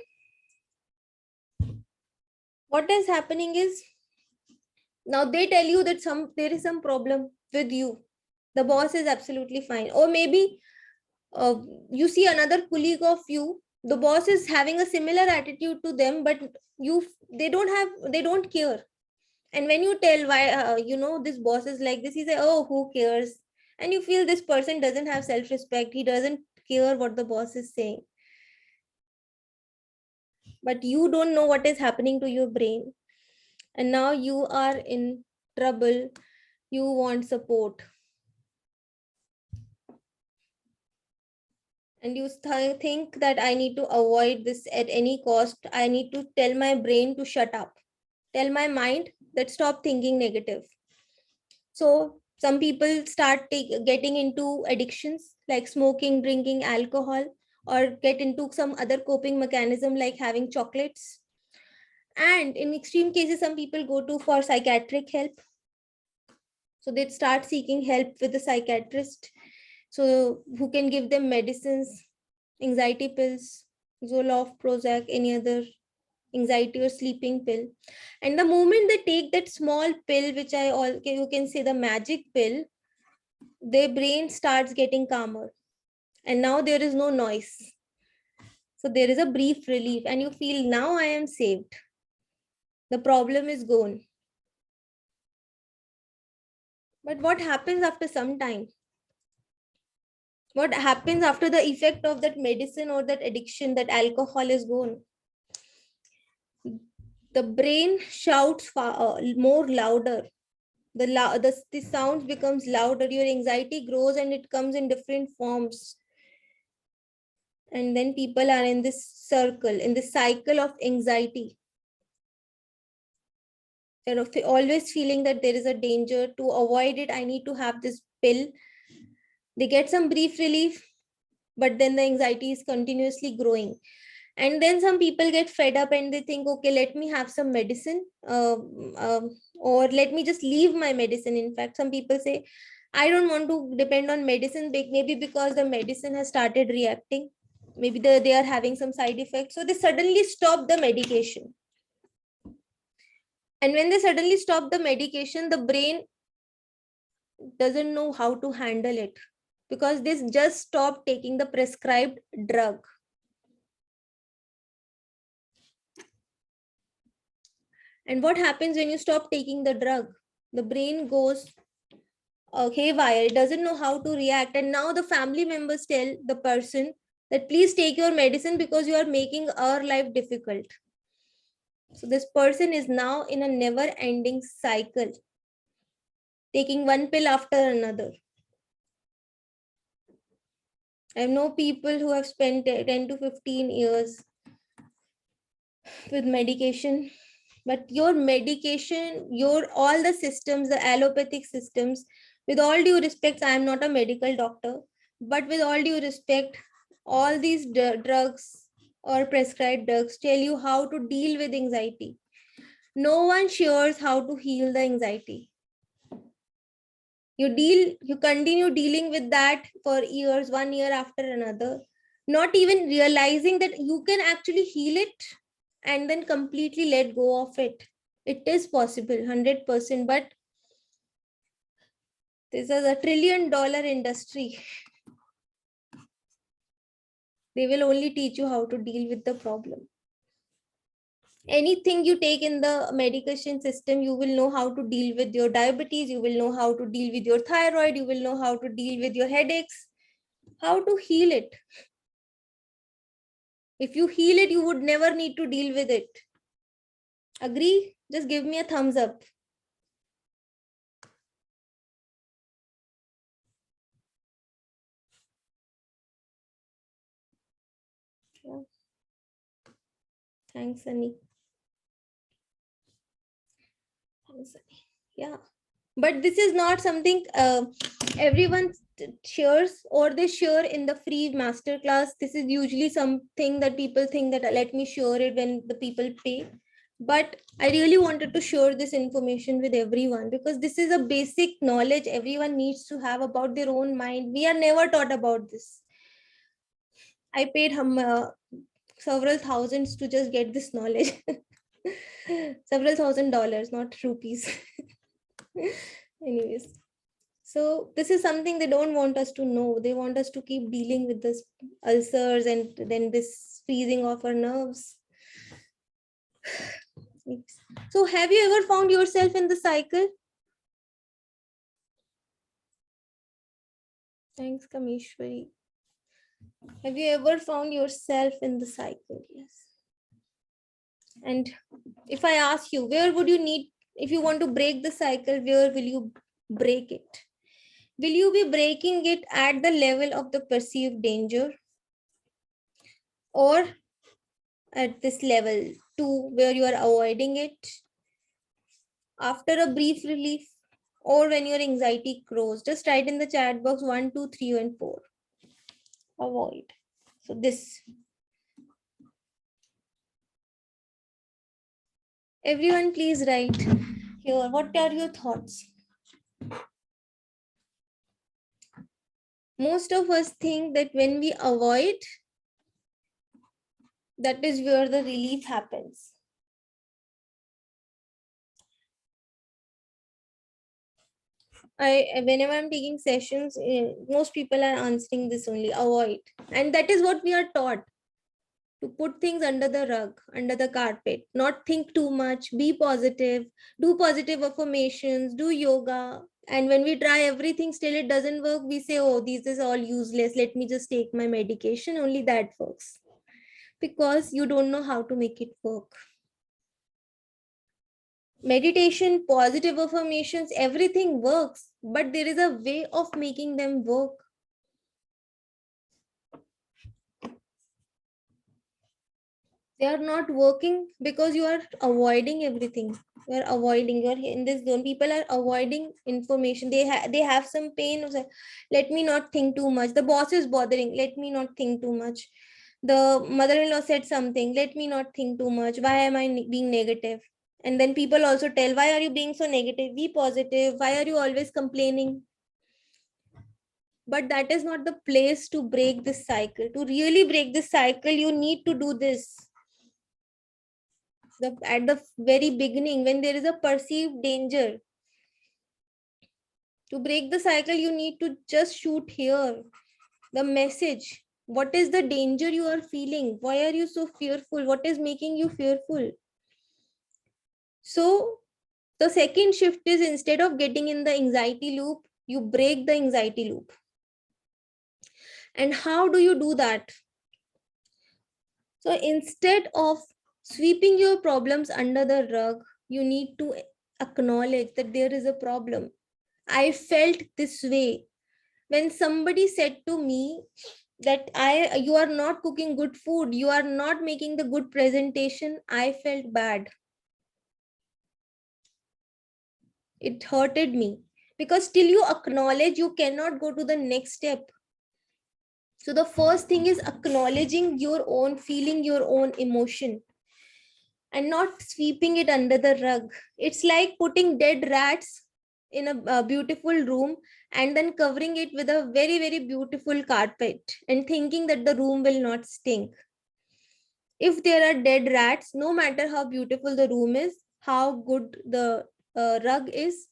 what is happening is now they tell you that there is some problem with you. The boss is absolutely fine. Or maybe uh, you see another colleague of you, the boss is having a similar attitude to them, but they don't care. And when you tell why this boss is like this, he say, oh, who cares? And you feel this person doesn't have self-respect, he doesn't care what the boss is saying. But you don't know what is happening to your brain, and now you are in trouble. You want support, and you think that I need to avoid this at any cost. I need to tell my brain to shut up, tell my mind that stop thinking negative. So Some people start getting into addictions like smoking, drinking alcohol, or get into some other coping mechanism like having chocolates. And in extreme cases, some people go to for psychiatric help. So they start seeking help with the psychiatrist, so who can give them medicines, anxiety pills, Zoloft, Prozac, any other anxiety or sleeping pill. And the moment they take that small pill, which you can say the magic pill, their brain starts getting calmer, and now there is no noise. So there is a brief relief, and you feel, now I am saved, the problem is gone. But what happens after some time? What happens after the effect of that medicine or that addiction, that alcohol is gone? The brain shouts more louder. The sound becomes louder. Your anxiety grows, and it comes in different forms. And then people are in this circle, in this cycle of anxiety. They're always feeling that there is a danger. To avoid it, I need to have this pill. They get some brief relief, but then the anxiety is continuously growing. And then some people get fed up and they think, okay, let me have some medicine, or let me just leave my medicine. In fact, some people say, I don't want to depend on medicine, maybe because the medicine has started reacting. Maybe they are having some side effects. So they suddenly stop the medication. And when they suddenly stop the medication, the brain doesn't know how to handle it, because they just stopped taking the prescribed drug. And what happens when you stop taking the drug? The brain goes haywire. It doesn't know how to react. And now the family members tell the person that please take your medicine because you are making our life difficult. So this person is now in a never ending cycle, taking one pill after another. I know people who have spent 10 to 15 years with medication, but your medication, all the systems, the allopathic systems, with all due respect, I am not a medical doctor, but with all due respect, all these drugs or prescribed drugs tell you how to deal with anxiety. No one shares how to heal the anxiety. You continue dealing with that for years, 1 year after another, not even realizing that you can actually heal it and then completely let go of it. It is possible, 100%, but this is a $1 trillion industry. They will only teach you how to deal with the problem. Anything you take in the medication system, you will know how to deal with your diabetes, you will know how to deal with your thyroid, you will know how to deal with your headaches, how to heal it. If you heal it, you would never need to deal with it. Agree? Just give me a thumbs up. Yeah. Thanks, Sunny. Thanks, Sunny. Yeah. But this is not something everyone shares, or they share in the free masterclass. This is usually something that people think that let me share it when the people pay. But I really wanted to share this information with everyone, because this is a basic knowledge everyone needs to have about their own mind. We are never taught about this. I paid several thousands to just get this knowledge. Several $1,000, not rupees. Anyways, so this is something they don't want us to know. They want us to keep dealing with this ulcers and then this freezing of our nerves. So have you ever found yourself in the cycle? Thanks, Kameshwari. Have you ever found yourself in the cycle? Yes. And if I ask you, where would you need, if you want to break the cycle, where will you break it? Will you be breaking it at the level of the perceived danger, or at this level 2 where you are avoiding it? After a brief relief, or when your anxiety grows. Just write in the chat box 1, 2, 3, and 4. Avoid. So this. Everyone please write here. What are your thoughts? Most of us think that when we avoid, that is where the relief happens. Whenever I'm taking sessions, most people are answering this only, avoid. And that is what we are taught, to put things under the rug, under the carpet, not think too much, be positive, do positive affirmations, do yoga. And when we try everything, still it doesn't work, we say, oh, this is all useless. Let me just take my medication. Only that works. Because you don't know how to make it work. Meditation, positive affirmations, everything works, but there is a way of making them work. They are not working because you are avoiding everything. You are avoiding. You are in this zone. People are avoiding information. They have some pain. Let me not think too much. The boss is bothering. Let me not think too much. The mother-in-law said something. Let me not think too much. Why am I being negative? And then people also tell, why are you being so negative? Be positive. Why are you always complaining? But that is not the place to break this cycle. To really break this cycle, you need to do this. At the very beginning, when there is a perceived danger, to break the cycle, you need to just shoot here the message. What is the danger you are feeling? Why are you so fearful? What is making you fearful? So the second shift is, instead of getting in the anxiety loop, you break the anxiety loop. And how do you do that? So instead of sweeping your problems under the rug, you need to acknowledge that there is a problem. I felt this way. When somebody said to me that you are not cooking good food, you are not making the good presentation, I felt bad. It hurted me, because till you acknowledge, you cannot go to the next step. So the first thing is acknowledging your own feeling, your own emotion, and not sweeping it under the rug. It's like putting dead rats in a beautiful room and then covering it with a very, very beautiful carpet and thinking that the room will not stink. If there are dead rats, no matter how beautiful the room is, how good the rug is,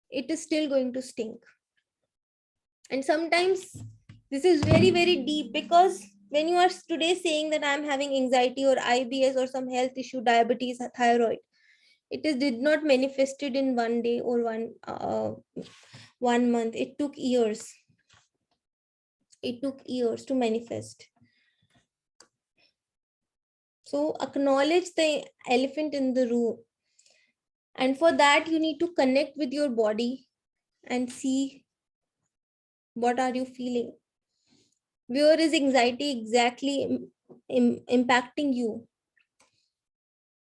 it is still going to stink. And sometimes this is very, very deep, because when you are today saying that I'm having anxiety or IBS or some health issue, diabetes, thyroid, did not manifested in one day or one month. It took years. It took years to manifest. So acknowledge the elephant in the room. And for that, you need to connect with your body and see, what are you feeling? Where is anxiety exactly impacting you?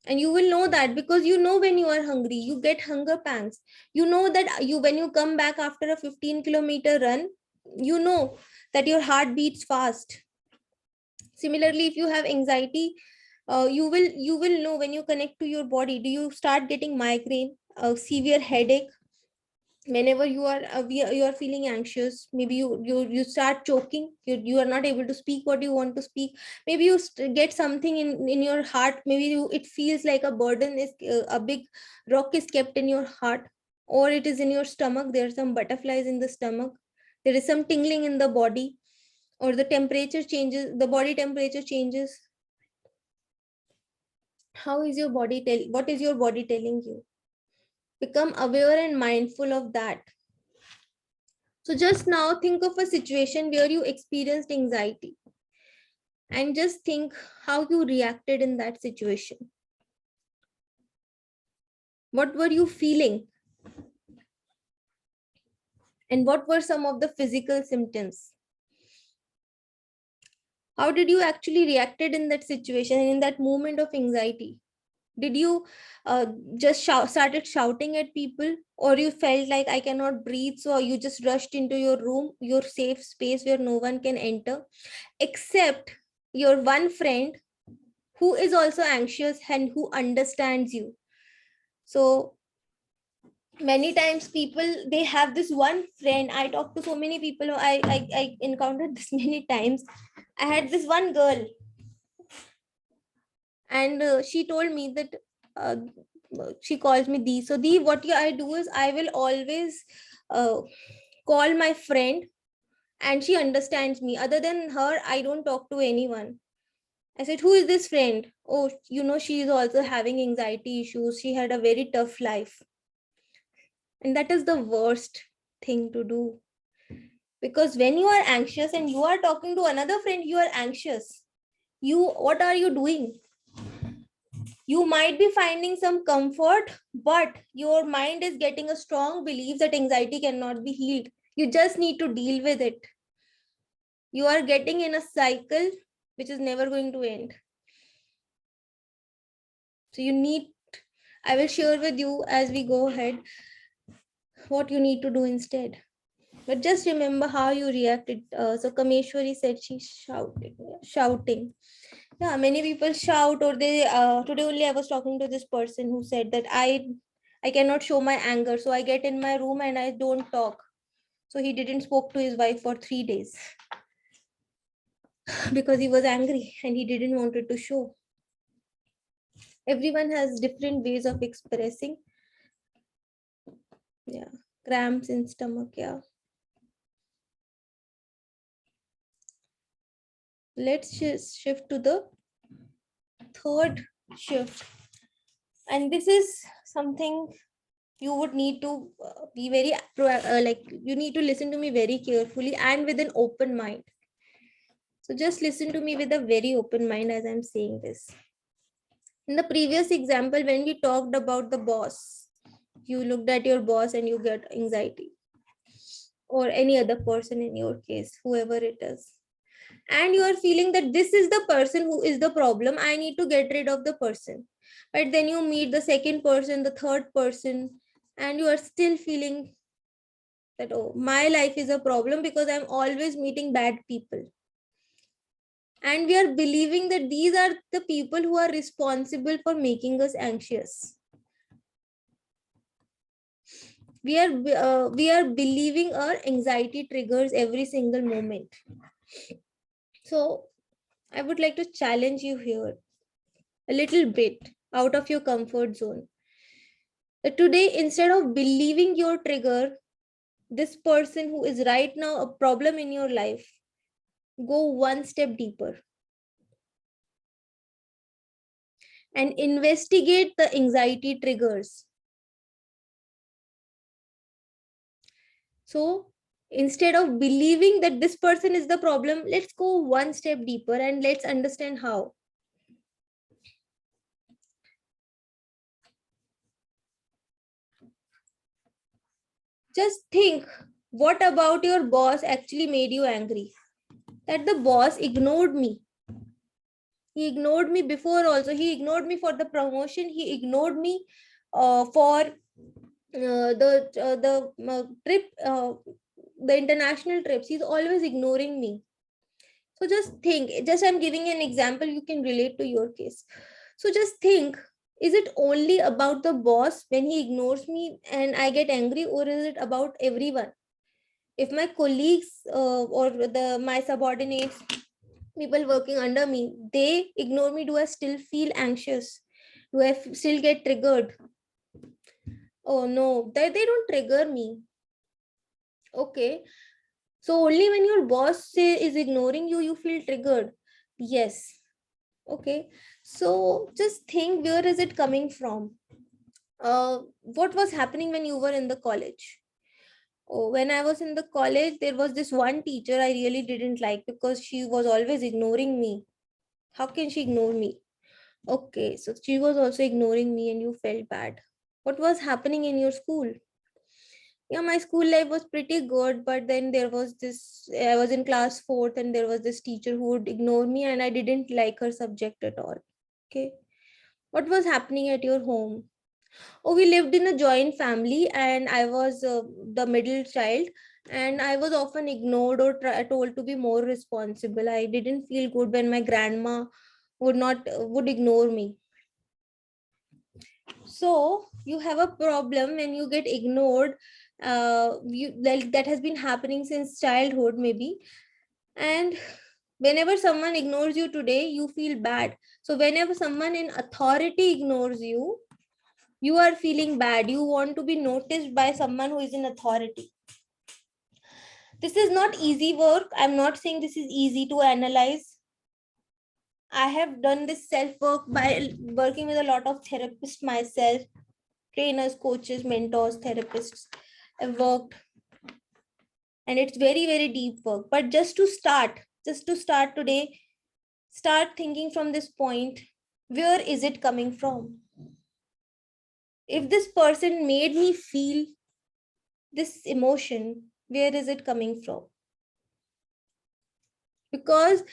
And you will know that, because you know when you are hungry, you get hunger pangs. You know that when you come back after a 15-kilometer run, you know that your heart beats fast. Similarly, if you have anxiety, you will know when you connect to your body. Do you start getting migraine, severe headache? Whenever you are feeling anxious, maybe you start choking, you are not able to speak what you want to speak. Maybe you get something in your heart. Maybe it feels like a burden is a big rock is kept in your heart, or it is in your stomach. There are some butterflies in the stomach. There is some tingling in the body, or the temperature changes, the body temperature changes. How is your body what is your body telling you? Become aware and mindful of that. So just now think of a situation where you experienced anxiety, and just think how you reacted in that situation. What were you feeling? And what were some of the physical symptoms? How did you actually reacted in that situation, in that moment of anxiety? Did you just started shouting at people, or you felt like I cannot breathe, so you just rushed into your room, your safe space where no one can enter except your one friend who is also anxious and who understands you? So many times people, they have this one friend. I talked to so many people who I encountered this many times. I had this one girl, and she told me that uh, she calls me Dee. So Dee, what I do is I will always uh, call my friend, and she understands me. Other than her, I don't talk to anyone. I said, who is this friend? Oh, she is also having anxiety issues. She had a very tough life. And that is the worst thing to do. Because when you are anxious and you are talking to another friend, you are anxious. What are you doing? You might be finding some comfort, but your mind is getting a strong belief that anxiety cannot be healed. You just need to deal with it. You are getting in a cycle which is never going to end. So I will share with you as we go ahead what you need to do instead. But just remember how you reacted. So Kameshwari said she's shouting. Yeah, many people shout, or they today only I was talking to this person who said that I cannot show my anger, so I get in my room and I don't talk. So he didn't spoke to his wife for 3 days because he was angry and he didn't want it to show. Everyone has different ways of expressing. Yeah, cramps in stomach. Yeah, let's just shift to the third shift, and this is something you would need to be very like, you need to listen to me very carefully and with an open mind. So just listen to me with a very open mind as I'm saying this. In the previous example, when we talked about the boss, you looked at your boss and you get anxiety, or any other person in your case, whoever it is, and you are feeling that this is the person who is the problem, I need to get rid of the person. But then you meet the second person, the third person, and you are still feeling that, oh, my life is a problem because I'm always meeting bad people. And we are believing that these are the people who are responsible for making us anxious. We are believing our anxiety triggers every single moment. So I would like to challenge you here a little bit out of your comfort zone. That today, instead of believing your trigger, this person who is right now a problem in your life, go one step deeper and investigate the anxiety triggers. So instead of believing that this person is the problem, let's go one step deeper and let's understand how. Just think, what about your boss actually made you angry? That the boss ignored me. He ignored me before also. He ignored me for the promotion. He ignored me for the trip, the international trips. He's always ignoring me. So just think, just I'm giving an example, you can relate to your case. So just think, is it only about the boss when he ignores me and I get angry, or is it about everyone? If my colleagues or my subordinates, people working under me, they ignore me, do I still feel anxious? Do I still get triggered? Oh no, they don't trigger me. Okay. So only when your boss is ignoring you, you feel triggered. Yes. Okay. So just think, where is it coming from? What was happening when you were in the college? Oh, when I was in the college, there was this one teacher I really didn't like because she was always ignoring me. How can she ignore me? Okay, so she was also ignoring me and you felt bad. What was happening in your school? Yeah, my school life was pretty good, but then there was this, I was in class fourth and there was this teacher who would ignore me and I didn't like her subject at all. Okay. What was happening at your home? Oh, we lived in a joint family and I was the middle child, and I was often ignored or told to be more responsible. I didn't feel good when my grandma would ignore me. So you have a problem when you get ignored. That has been happening since childhood maybe, and whenever someone ignores you today, you feel bad. So whenever someone in authority ignores you, you are feeling bad. You want to be noticed by someone who is in authority. This is not easy work. I'm not saying this is easy to analyze. I have done this self work by working with a lot of therapists myself, trainers, coaches, mentors, therapists. I've worked, and it's very, very deep work. But just to start today, start thinking from this point, where is it coming from? If this person made me feel this emotion, where is it coming from? Because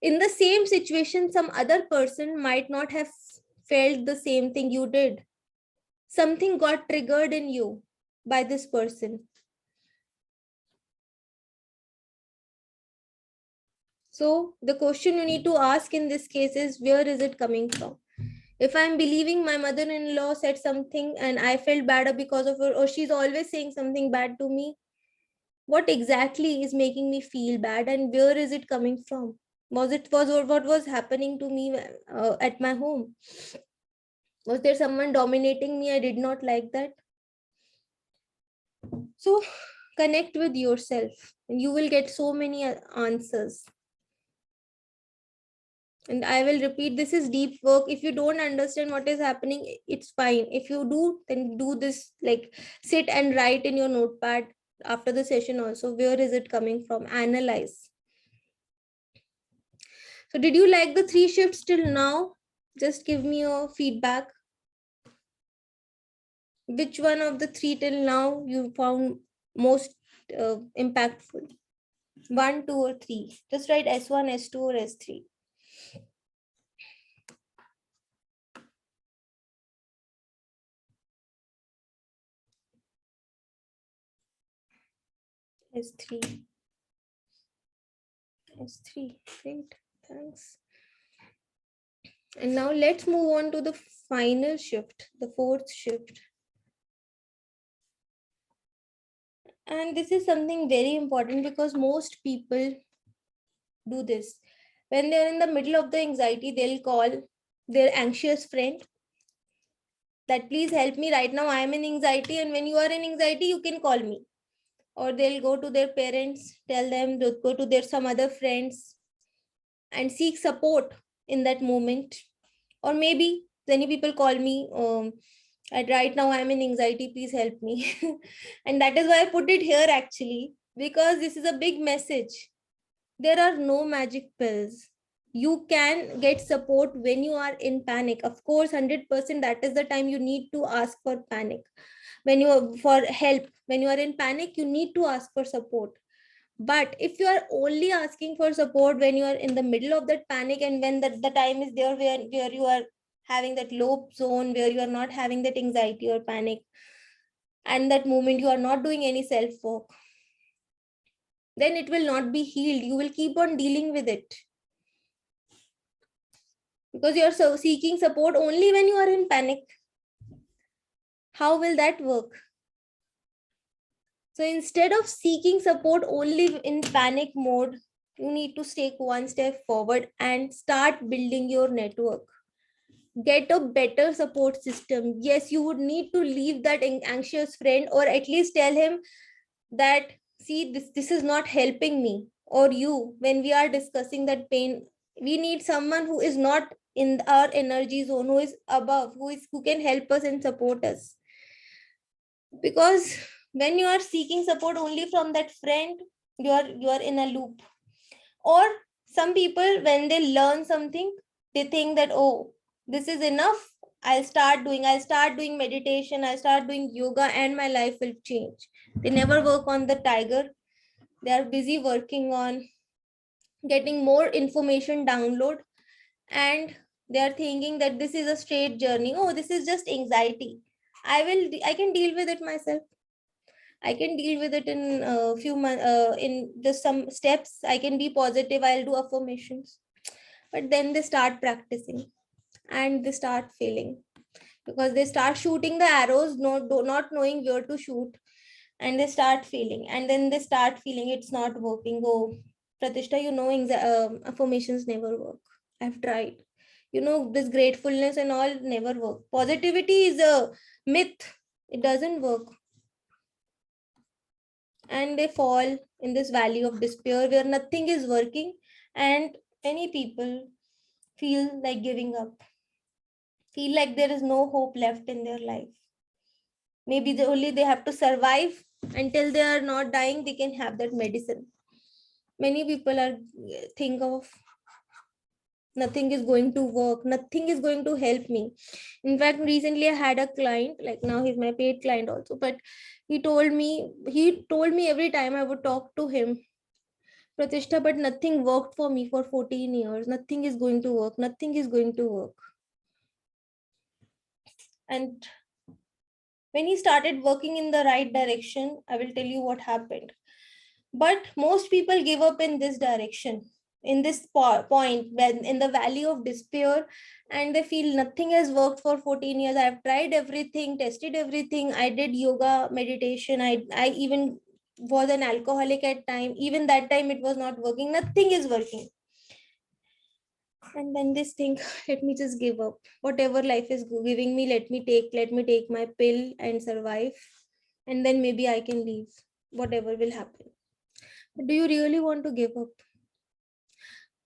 in the same situation, some other person might not have felt the same thing you did. Something got triggered in you by this person. So the question you need to ask in this case is, where is it coming from? If I'm believing my mother-in-law said something and I felt bad because of her, or she's always saying something bad to me, what exactly is making me feel bad, and where is it coming from? Was what was happening to me at my home? Was there someone dominating me? I did not like that. So connect with yourself and you will get so many answers. And I will repeat, this is deep work. If you don't understand what is happening, it's fine. If you do, then do this, like sit and write in your notepad after the session also. Where is it coming from? Analyze. So did you like the 3 shifts till now? Just give me your feedback. Which one of the 3 till now you found most impactful? 1, 2, or 3? Just write S1, S2, or S3. S3. S3. Great. Thanks. And now let's move on to the final shift, the 4th shift. And this is something very important because most people do this. When they're in the middle of the anxiety, they'll call their anxious friend that please help me right now. I am in anxiety, and when you are in anxiety, you can call me. Or they'll go to their parents, tell them to go to their some other friends and seek support in that moment. Or maybe many people call me right now I'm in anxiety, please help me. And that is why I put it here actually, because this is a big message. There are no magic pills. You can get support when you are in panic. Of course, 100% that is the time you need to ask for panic. When you are for help, when you are in panic, you need to ask for support. But if you are only asking for support when you are in the middle of that panic, and when the time is there where you are having that low zone, where you are not having that anxiety or panic, and that moment you are not doing any self work, then it will not be healed. You will keep on dealing with it because you are so seeking support only when you are in panic. How will that work? So instead of seeking support only in panic mode, you need to take one step forward and start building your network. Get a better support system. Yes, you would need to leave that anxious friend, or at least tell him that, see, this is not helping me, or you, when we are discussing that pain, we need someone who is not in our energy zone, who is above, who can help us and support us. Because when you are seeking support only from that friend, you are in a loop. Or some people, when they learn something, they think that, oh, this is enough, I'll start doing meditation, I'll start doing yoga, and my life will change. They never work on the tiger. They are busy working on getting more information download, and They are thinking that this is a straight journey. Oh, this is just anxiety. I can deal with it myself. I can deal with it in a few months, in just some steps. I can be positive. I'll do affirmations. But then they start practicing and they start failing because they start shooting the arrows, not knowing where to shoot, and they start failing. And then they start feeling it's not working. Oh, Pratishta, affirmations never work. I've tried. This gratefulness and all never work. Positivity is a myth. It doesn't work. And they fall in this valley of despair where nothing is working, and many people feel like giving up, feel like there is no hope left in their life. Maybe they have to survive until they are not dying, they can have that medicine. Many people are think of nothing is going to work, nothing is going to help me. In fact, recently I had a client, like now he's my paid client also, but he told me every time I would talk to him, Pratishta, but nothing worked for me for 14 years. Nothing is going to work. Nothing is going to work. And when he started working in the right direction, I will tell you what happened. But most people give up in this direction, in this point, when in the valley of despair, and they feel nothing has worked for 14 years. I've tried everything, tested everything. I did yoga, meditation. I even was an alcoholic at time. Even that time it was not working. Nothing is working. And then this thing, let me just give up. Whatever life is giving me, let me take my pill and survive. And then maybe I can leave. Whatever will happen. But do you really want to give up?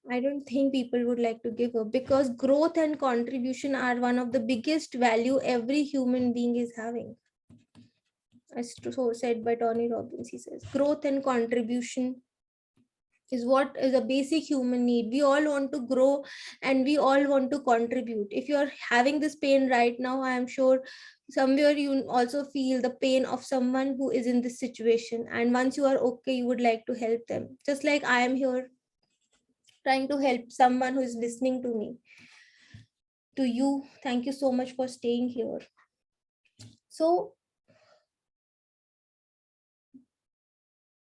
I don't think people would like to give up, because growth and contribution are one of the biggest value every human being is having. As so said by Tony Robbins, he says, growth and contribution is what is a basic human need. We all want to grow and we all want to contribute. If you're having this pain right now, I am sure somewhere you also feel the pain of someone who is in this situation. And once you are okay, you would like to help them. Just like I am here trying to help someone who is listening to me. To you, thank you so much for staying here. So,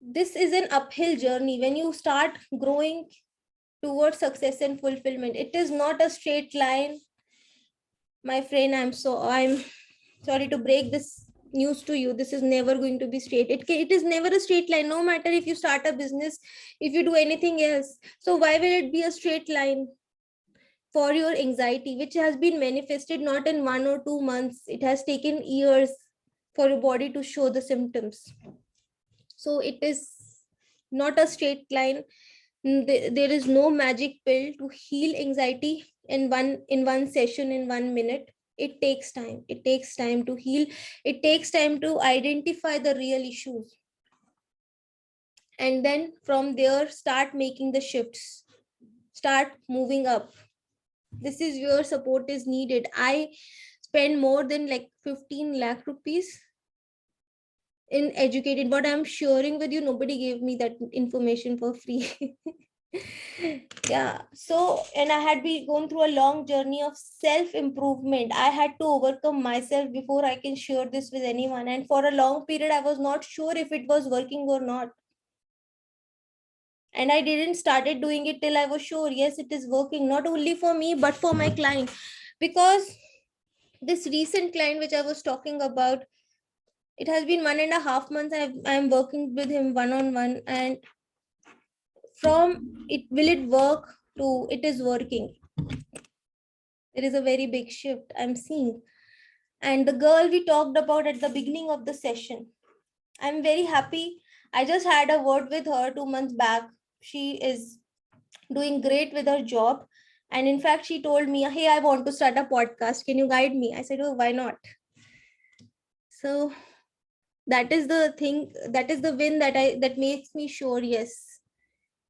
this is an uphill journey. When you start growing towards success and fulfillment, it is not a straight line, my friend. I'm sorry to break this news to you. This is never going to be straight. It is never a straight line, no matter if you start a business, if you do anything else. So why will it be a straight line? For your anxiety, which has been manifested not in 1 or 2 months, it has taken years for your body to show the symptoms. So it is not a straight line. There is no magic pill to heal anxiety in one session, in 1 minute. It takes time. It takes time to heal. It takes time to identify the real issues, and then from there start making the shifts, start moving up. This is where support is needed. I spend more than like 15 lakh rupees in educated. What I'm sharing with you, nobody gave me that information for free. Yeah. So, and I had been going through a long journey of self improvement. I had to overcome myself before I can share this with anyone. And for a long period, I was not sure if it was working or not. And I didn't started doing it till I was sure, yes, it is working, not only for me, but for my client. Because this recent client, which I was talking about, it has been 1.5 months. I'm working with him one on one, and from it will it work to it is working. There is a very big shift I'm seeing. And the girl we talked about at the beginning of the session, I'm very happy. I just had a word with her 2 months back. She is doing great with her job. And in fact, she told me, hey, I want to start a podcast. Can you guide me? I said, oh, why not? So that is the thing, that is the win that makes me sure, yes,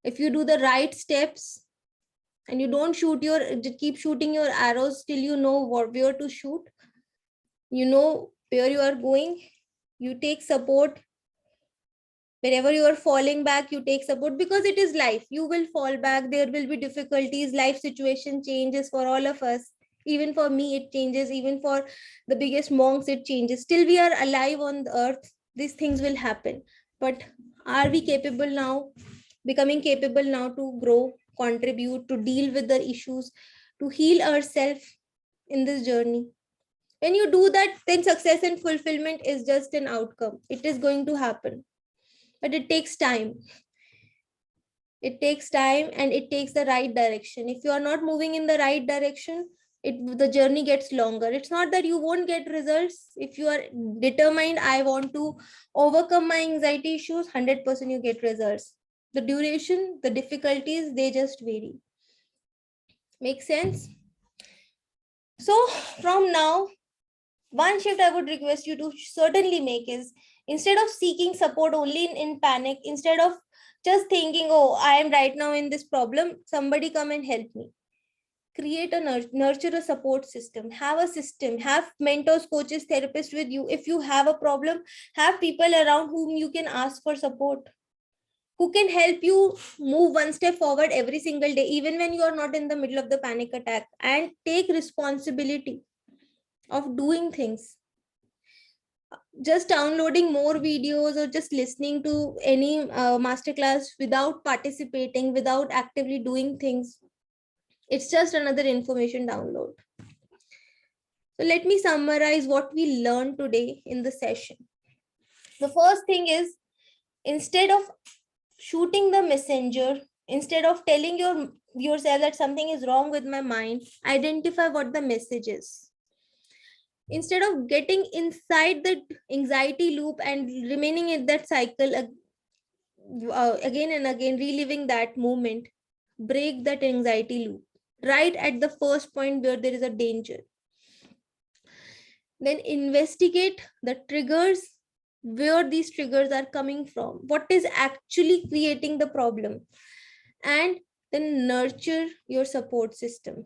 if you do the right steps and you don't keep shooting your arrows till you know where to shoot, you know where you are going, you take support, Wherever you are falling back, you take support, because it is life. You will fall back. There will be difficulties. Life situation changes for all of us. Even for me, it changes. Even for the biggest monks, it changes. Still, we are alive on the earth. These things will happen. But are we capable now, becoming capable now to grow, contribute, to deal with the issues, to heal ourselves in this journey? When you do that, then success and fulfillment is just an outcome. It is going to happen, but it takes time. It takes time, and it takes the right direction. If you are not moving in the right direction, the journey gets longer. It's not that you won't get results. If you are determined, I want to overcome my anxiety issues, 100% you get results. The duration, the difficulties, they just vary. Make sense? So from now, one shift I would request you to certainly make is, instead of seeking support only in panic, instead of just thinking, oh, I am right now in this problem, somebody come and help me. Create a nurture a support system. Have a system. Have mentors, coaches, therapists with you. If you have a problem, have people around whom you can ask for support, who can help you move one step forward every single day, even when you are not in the middle of the panic attack, and take responsibility of doing things. Just downloading more videos or just listening to any masterclass without participating, without actively doing things, it's just another information download. So let me summarize what we learned today in the session. The first thing is, instead of shooting the messenger, instead of telling yourself that something is wrong with my mind, identify what the message is. Instead of getting inside the anxiety loop and remaining in that cycle again and again, reliving that moment, break that anxiety loop right at the first point where there is a danger. Then investigate the triggers, where these triggers are coming from, what is actually creating the problem, and then nurture your support system.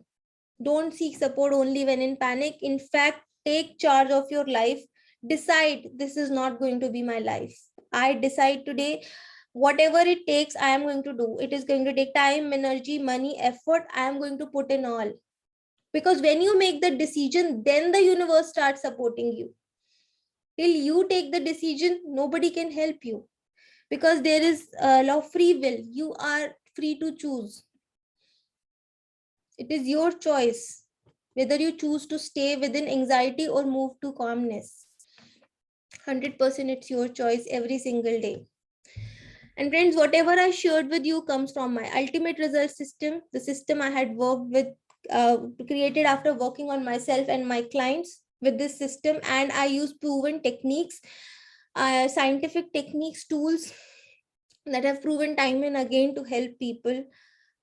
Don't seek support only when in panic. In fact, take charge of your life. Decide, this is not going to be my life. I decide today, whatever it takes, I am going to do. It is going to take time, energy, money, effort. I am going to put in all. Because when you make the decision, then the universe starts supporting you. Till you take the decision, nobody can help you. Because there is a law of free will. You are free to choose. It is your choice whether you choose to stay within anxiety or move to calmness. 100% it's your choice every single day. And friends, whatever I shared with you comes from my ultimate result system, the system I had worked with, created after working on myself and my clients with this system. And I use proven techniques, scientific techniques, tools that have proven time and again to help people.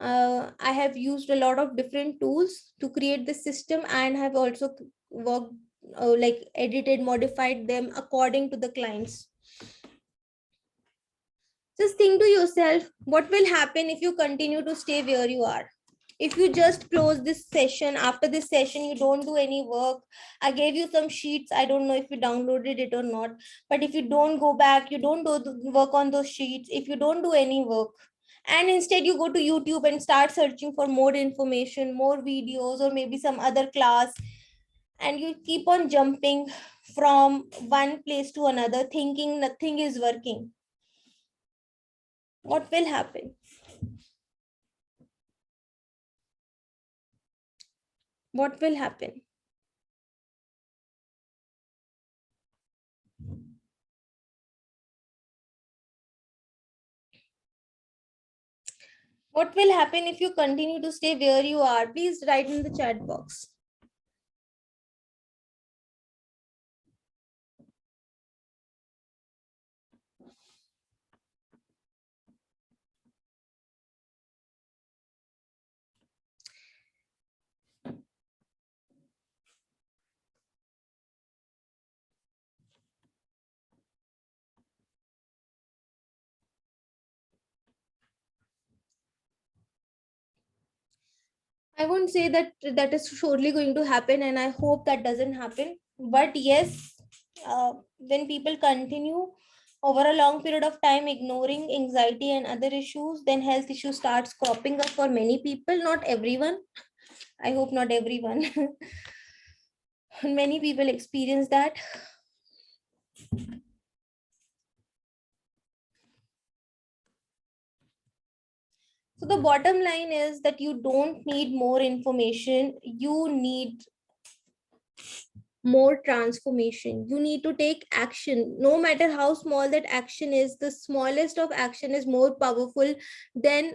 I have used a lot of different tools to create this system, and have also worked, like edited, modified them according to the clients. Just think to yourself, what will happen if you continue to stay where you are? If you just close this session, after this session, you don't do any work. I gave you some sheets. I don't know if you downloaded it or not. But if you don't go back, you don't do the work on those sheets, if you don't do any work, and instead you go to YouTube and start searching for more information, more videos, or maybe some other class, and you keep on jumping from one place to another, thinking nothing is working, what will happen? What will happen? What will happen if you continue to stay where you are? Please write in the chat box. I won't say that that is surely going to happen, and I hope that doesn't happen. But yes, when people continue over a long period of time ignoring anxiety and other issues, then health issues starts cropping up for many people, not everyone. I hope not everyone. Many people experience that. So the bottom line is that you don't need more information. You need more transformation. You need to take action. No matter how small that action is, the smallest of action is more powerful than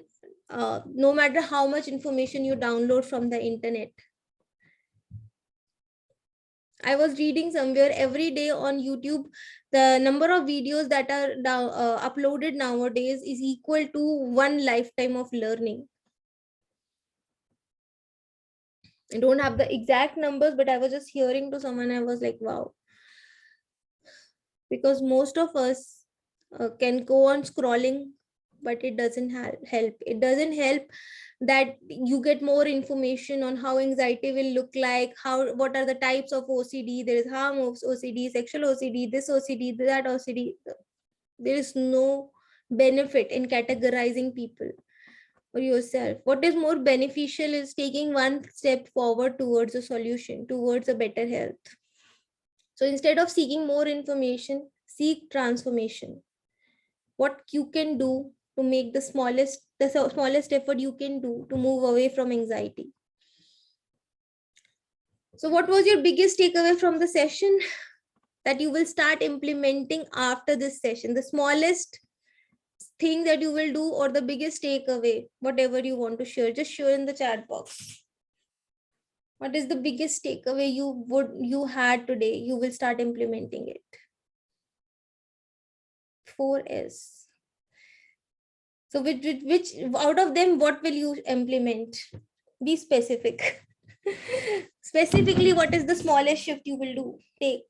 no matter how much information you download from the internet. I was reading somewhere every day on YouTube, the number of videos that are uploaded nowadays is equal to one lifetime of learning. I don't have the exact numbers, but I was just hearing to someone, I was like, wow. Because most of us can go on scrolling, but it doesn't help. It doesn't help that you get more information on how anxiety will look like, how, what are the types of OCD. There is harm of OCD, sexual OCD, this OCD, that OCD. There is no benefit in categorizing people or yourself. What is more beneficial is taking one step forward towards a solution, towards a better health. So instead of seeking more information, seek transformation. What you can do to make the smallest effort you can do to move away from anxiety. So what was your biggest takeaway from the session that you will start implementing after this session? The smallest thing that you will do, or the biggest takeaway, whatever you want to share, just share in the chat box. What is the biggest takeaway you had today? You will start implementing it. 4S. So which out of them, what will you implement? Be specific. Specifically, what is the smallest shift you will take?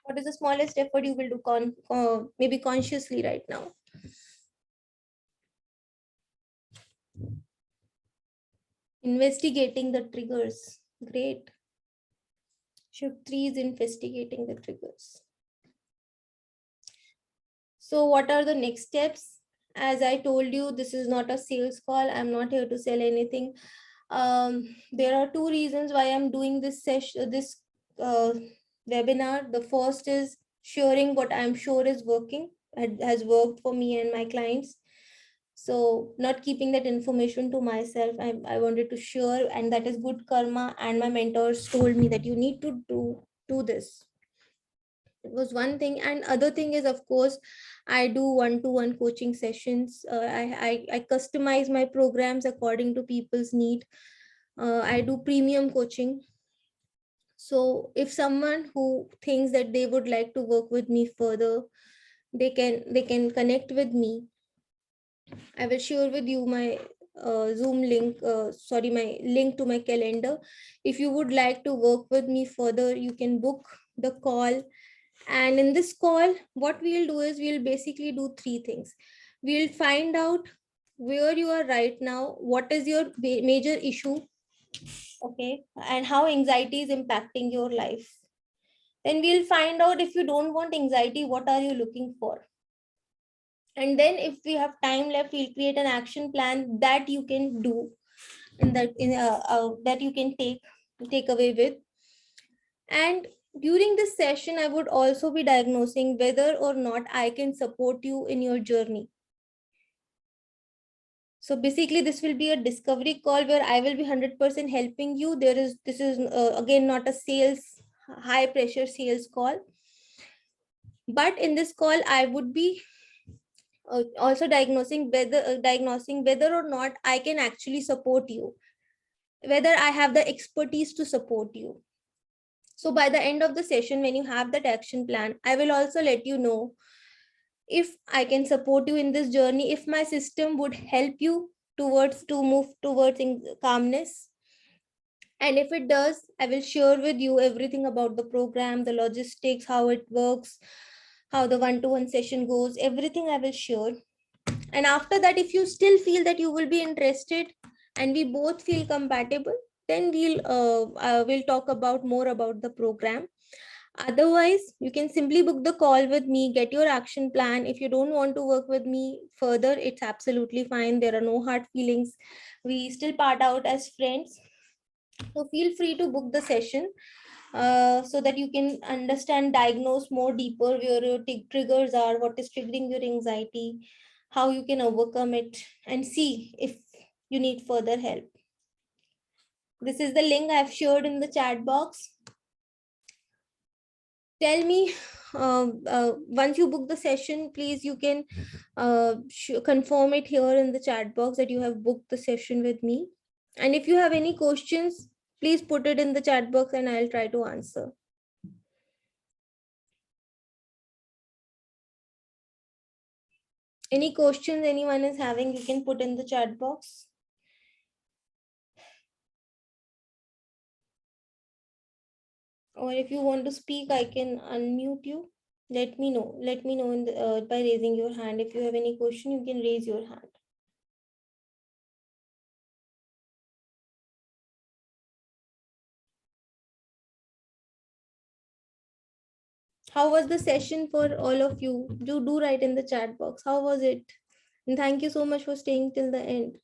What is the smallest effort you will do maybe consciously right now? Investigating the triggers. Great. Shift 3 is investigating the triggers. So what are the next steps? As I told you, this is not a sales call. I'm not here to sell anything. There are two reasons why I'm doing this session, this webinar. The first is sharing what I'm sure is working, has worked for me and my clients. So not keeping that information to myself, I wanted to share, and that is good karma. And my mentors told me that you need to do this. It was one thing. And other thing is, of course, I do one-to-one coaching sessions. I customize my programs according to people's need. I do premium coaching. So if someone who thinks that they would like to work with me further, they can connect with me. I will share with you my Zoom link, my link to my calendar. If you would like to work with me further, you can book the call. And in this call, what we'll do is we'll basically do three things. We'll find out where you are right now, what is your major issue, okay, and how anxiety is impacting your life. Then we'll find out, if you don't want anxiety, what are you looking for? And then if we have time left, we'll create an action plan that you can do, and that you can take away with. And during this session, I would also be diagnosing whether or not I can support you in your journey. So basically, this will be a discovery call where I will be 100% helping you. This is again not a high pressure sales call. But in this call, I would be also diagnosing whether or not I can actually support you, whether I have the expertise to support you. So by the end of the session, when you have that action plan, I will also let you know if I can support you in this journey, if my system would help you to move towards calmness. And if it does, I will share with you everything about the program, the logistics, how it works, how the one-to-one session goes, everything I will share. And after that, if you still feel that you will be interested and we both feel compatible, then we'll talk about more about the program. Otherwise, you can simply book the call with me, get your action plan. If you don't want to work with me further, it's absolutely fine. There are no hard feelings. We still part out as friends. So feel free to book the session so that you can understand, diagnose more deeper where your triggers are, what is triggering your anxiety, how you can overcome it, and see if you need further help. This is the link I've shared in the chat box. Tell me, once you book the session, please, you can confirm it here in the chat box that you have booked the session with me. And if you have any questions, please put it in the chat box and I'll try to answer. Any questions anyone is having, you can put in the chat box. Or if you want to speak, I can unmute you. Let me know. Let me know in the, by raising your hand. If you have any question, you can raise your hand. How was the session for all of you? Do write in the chat box. How was it? And thank you so much for staying till the end.